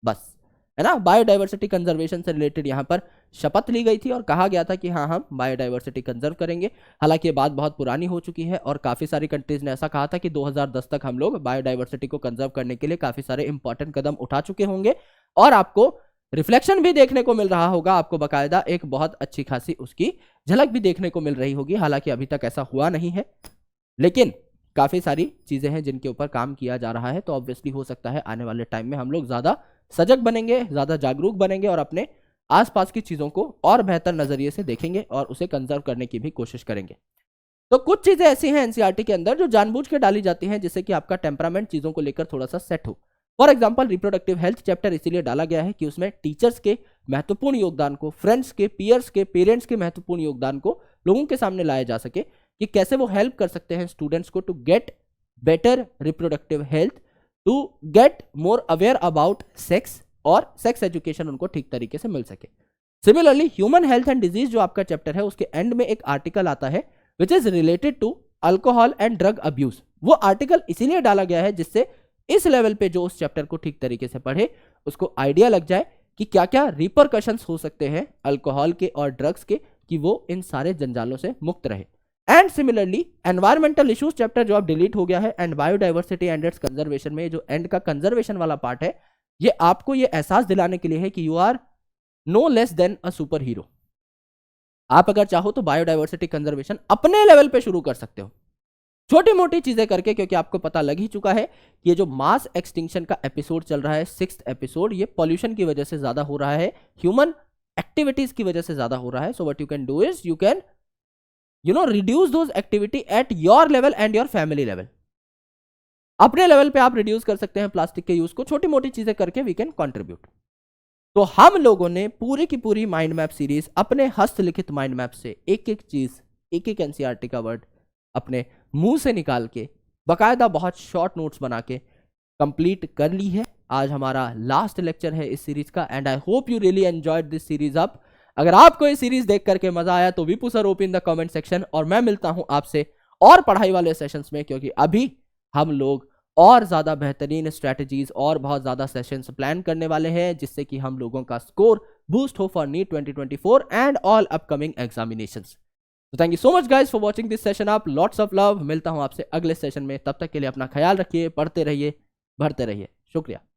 Speaker 1: बस, है ना। बायोडाइवर्सिटी कंजर्वेशन से रिलेटेड यहां पर शपथ ली गई थी और कहा गया था कि हाँ, हम बायोडाइवर्सिटी कंजर्व करेंगे। हालांकि ये बात बहुत पुरानी हो चुकी है, और काफी सारी कंट्रीज ने ऐसा कहा था कि 2010 तक हम लोग बायोडाइवर्सिटी को कंजर्व करने के लिए काफी सारे इंपॉर्टेंट कदम उठा चुके होंगे, और आपको रिफ्लेक्शन भी देखने को मिल रहा होगा, आपको बकायदा एक बहुत अच्छी खासी उसकी झलक भी देखने को मिल रही होगी। हालांकि अभी तक ऐसा हुआ नहीं है, लेकिन काफी सारी चीजें हैं जिनके ऊपर काम किया जा रहा है। तो ऑब्वियसली हो सकता है आने वाले टाइम में हम लोग ज्यादा सजग बनेंगे, ज्यादा जागरूक बनेंगे, और अपने आसपास की चीजों को और बेहतर नजरिए से देखेंगे और उसे कंजर्व करने की भी कोशिश करेंगे। तो कुछ चीजें ऐसी हैं एनसीईआरटी के अंदर जो जानबूझ के डाली जाती हैं, जिससे कि आपका टेम्परामेंट चीजों को लेकर थोड़ा सा सेट हो। For example, reproductive health chapter इसीलिए डाला गया है कि उसमें टीचर्स के महत्वपूर्ण योगदान को, फ्रेंड्स के, पीयर्स के, पेरेंट्स के महत्वपूर्ण योगदान को लोगों के सामने लाया जा सके, कि कैसे वो हेल्प कर सकते हैं स्टूडेंट्स को to get better reproductive health, to get more aware about sex, और सेक्स एजुकेशन उनको ठीक तरीके से मिल सके। Similarly, human health and disease जो आपका चैप्टर है, उसके एंड में एक आर्टिकल आता है which is related to alcohol and drug abuse. वो आर्टिकल इसीलिए डाला गया है जिससे इस लेवल पे जो उस चैप्टर को ठीक तरीके से पढ़े उसको आइडिया लग जाए कि क्या क्या रिपरकशंस हो सकते हैं अल्कोहल के और ड्रग्स के, कि वो इन सारे जंजालों से मुक्त रहे। And similarly, environmental issues chapter जो अब डिलीट हो गया है, and biodiversity and it's conservation में जो एंड का कंजर्वेशन वाला पार्ट है, ये आपको ये एहसास दिलाने के लिए है कि you are no less than a superhero. आप अगर चाहो तो बायोडाइवर्सिटी कंजर्वेशन अपने लेवल पे शुरू कर सकते हो, छोटी मोटी चीजें करके, क्योंकि आपको पता लग ही चुका है कि ये जो मास एक्सटिंक्शन का एपिसोड चल रहा है, 6th एपिसोड, ये पॉल्यूशन की वजह से ज्यादा हो रहा है, ह्यूमन एक्टिविटीज की वजह से ज्यादा हो रहा है। So what you can do is you can reduce those activity at your level and your family level. अपने लेवल पे आप रिड्यूस कर सकते हैं प्लास्टिक के यूज को, छोटी मोटी चीजें करके वी कैन कंट्रीब्यूट। तो हम लोगों ने पूरी की पूरी माइंड मैप सीरीज अपने हस्तलिखित माइंड मैप से एक एक चीज, एक एक एनसीईआरटी का वर्ड अपने मुंह से निकाल के, बकायदा बहुत शॉर्ट नोट्स बना के कंप्लीट कर ली है। आज हमारा लास्ट लेक्चर है इस सीरीज का, and I hope you really enjoyed this series up. अगर आपको ये सीरीज देख करके मजा आया तो Vipu sir open the comment section, और मैं मिलता हूं आपसे और पढ़ाई वाले सेशंस में, क्योंकि अभी हम लोग और ज्यादा बेहतरीन स्ट्रेटजीज और बहुत ज्यादा सेशंस प्लान करने वाले हैं, जिससे कि हम लोगों का स्कोर बूस्ट हो for NEET 2024 and all upcoming examinations. तो thank you so much guys for watching this session up, lots of love. मिलता हूं आपसे अगले सेशन में, तब तक के लिए अपना ख्याल रखिए, पढ़ते रहिए, बढ़ते रहिए। शुक्रिया।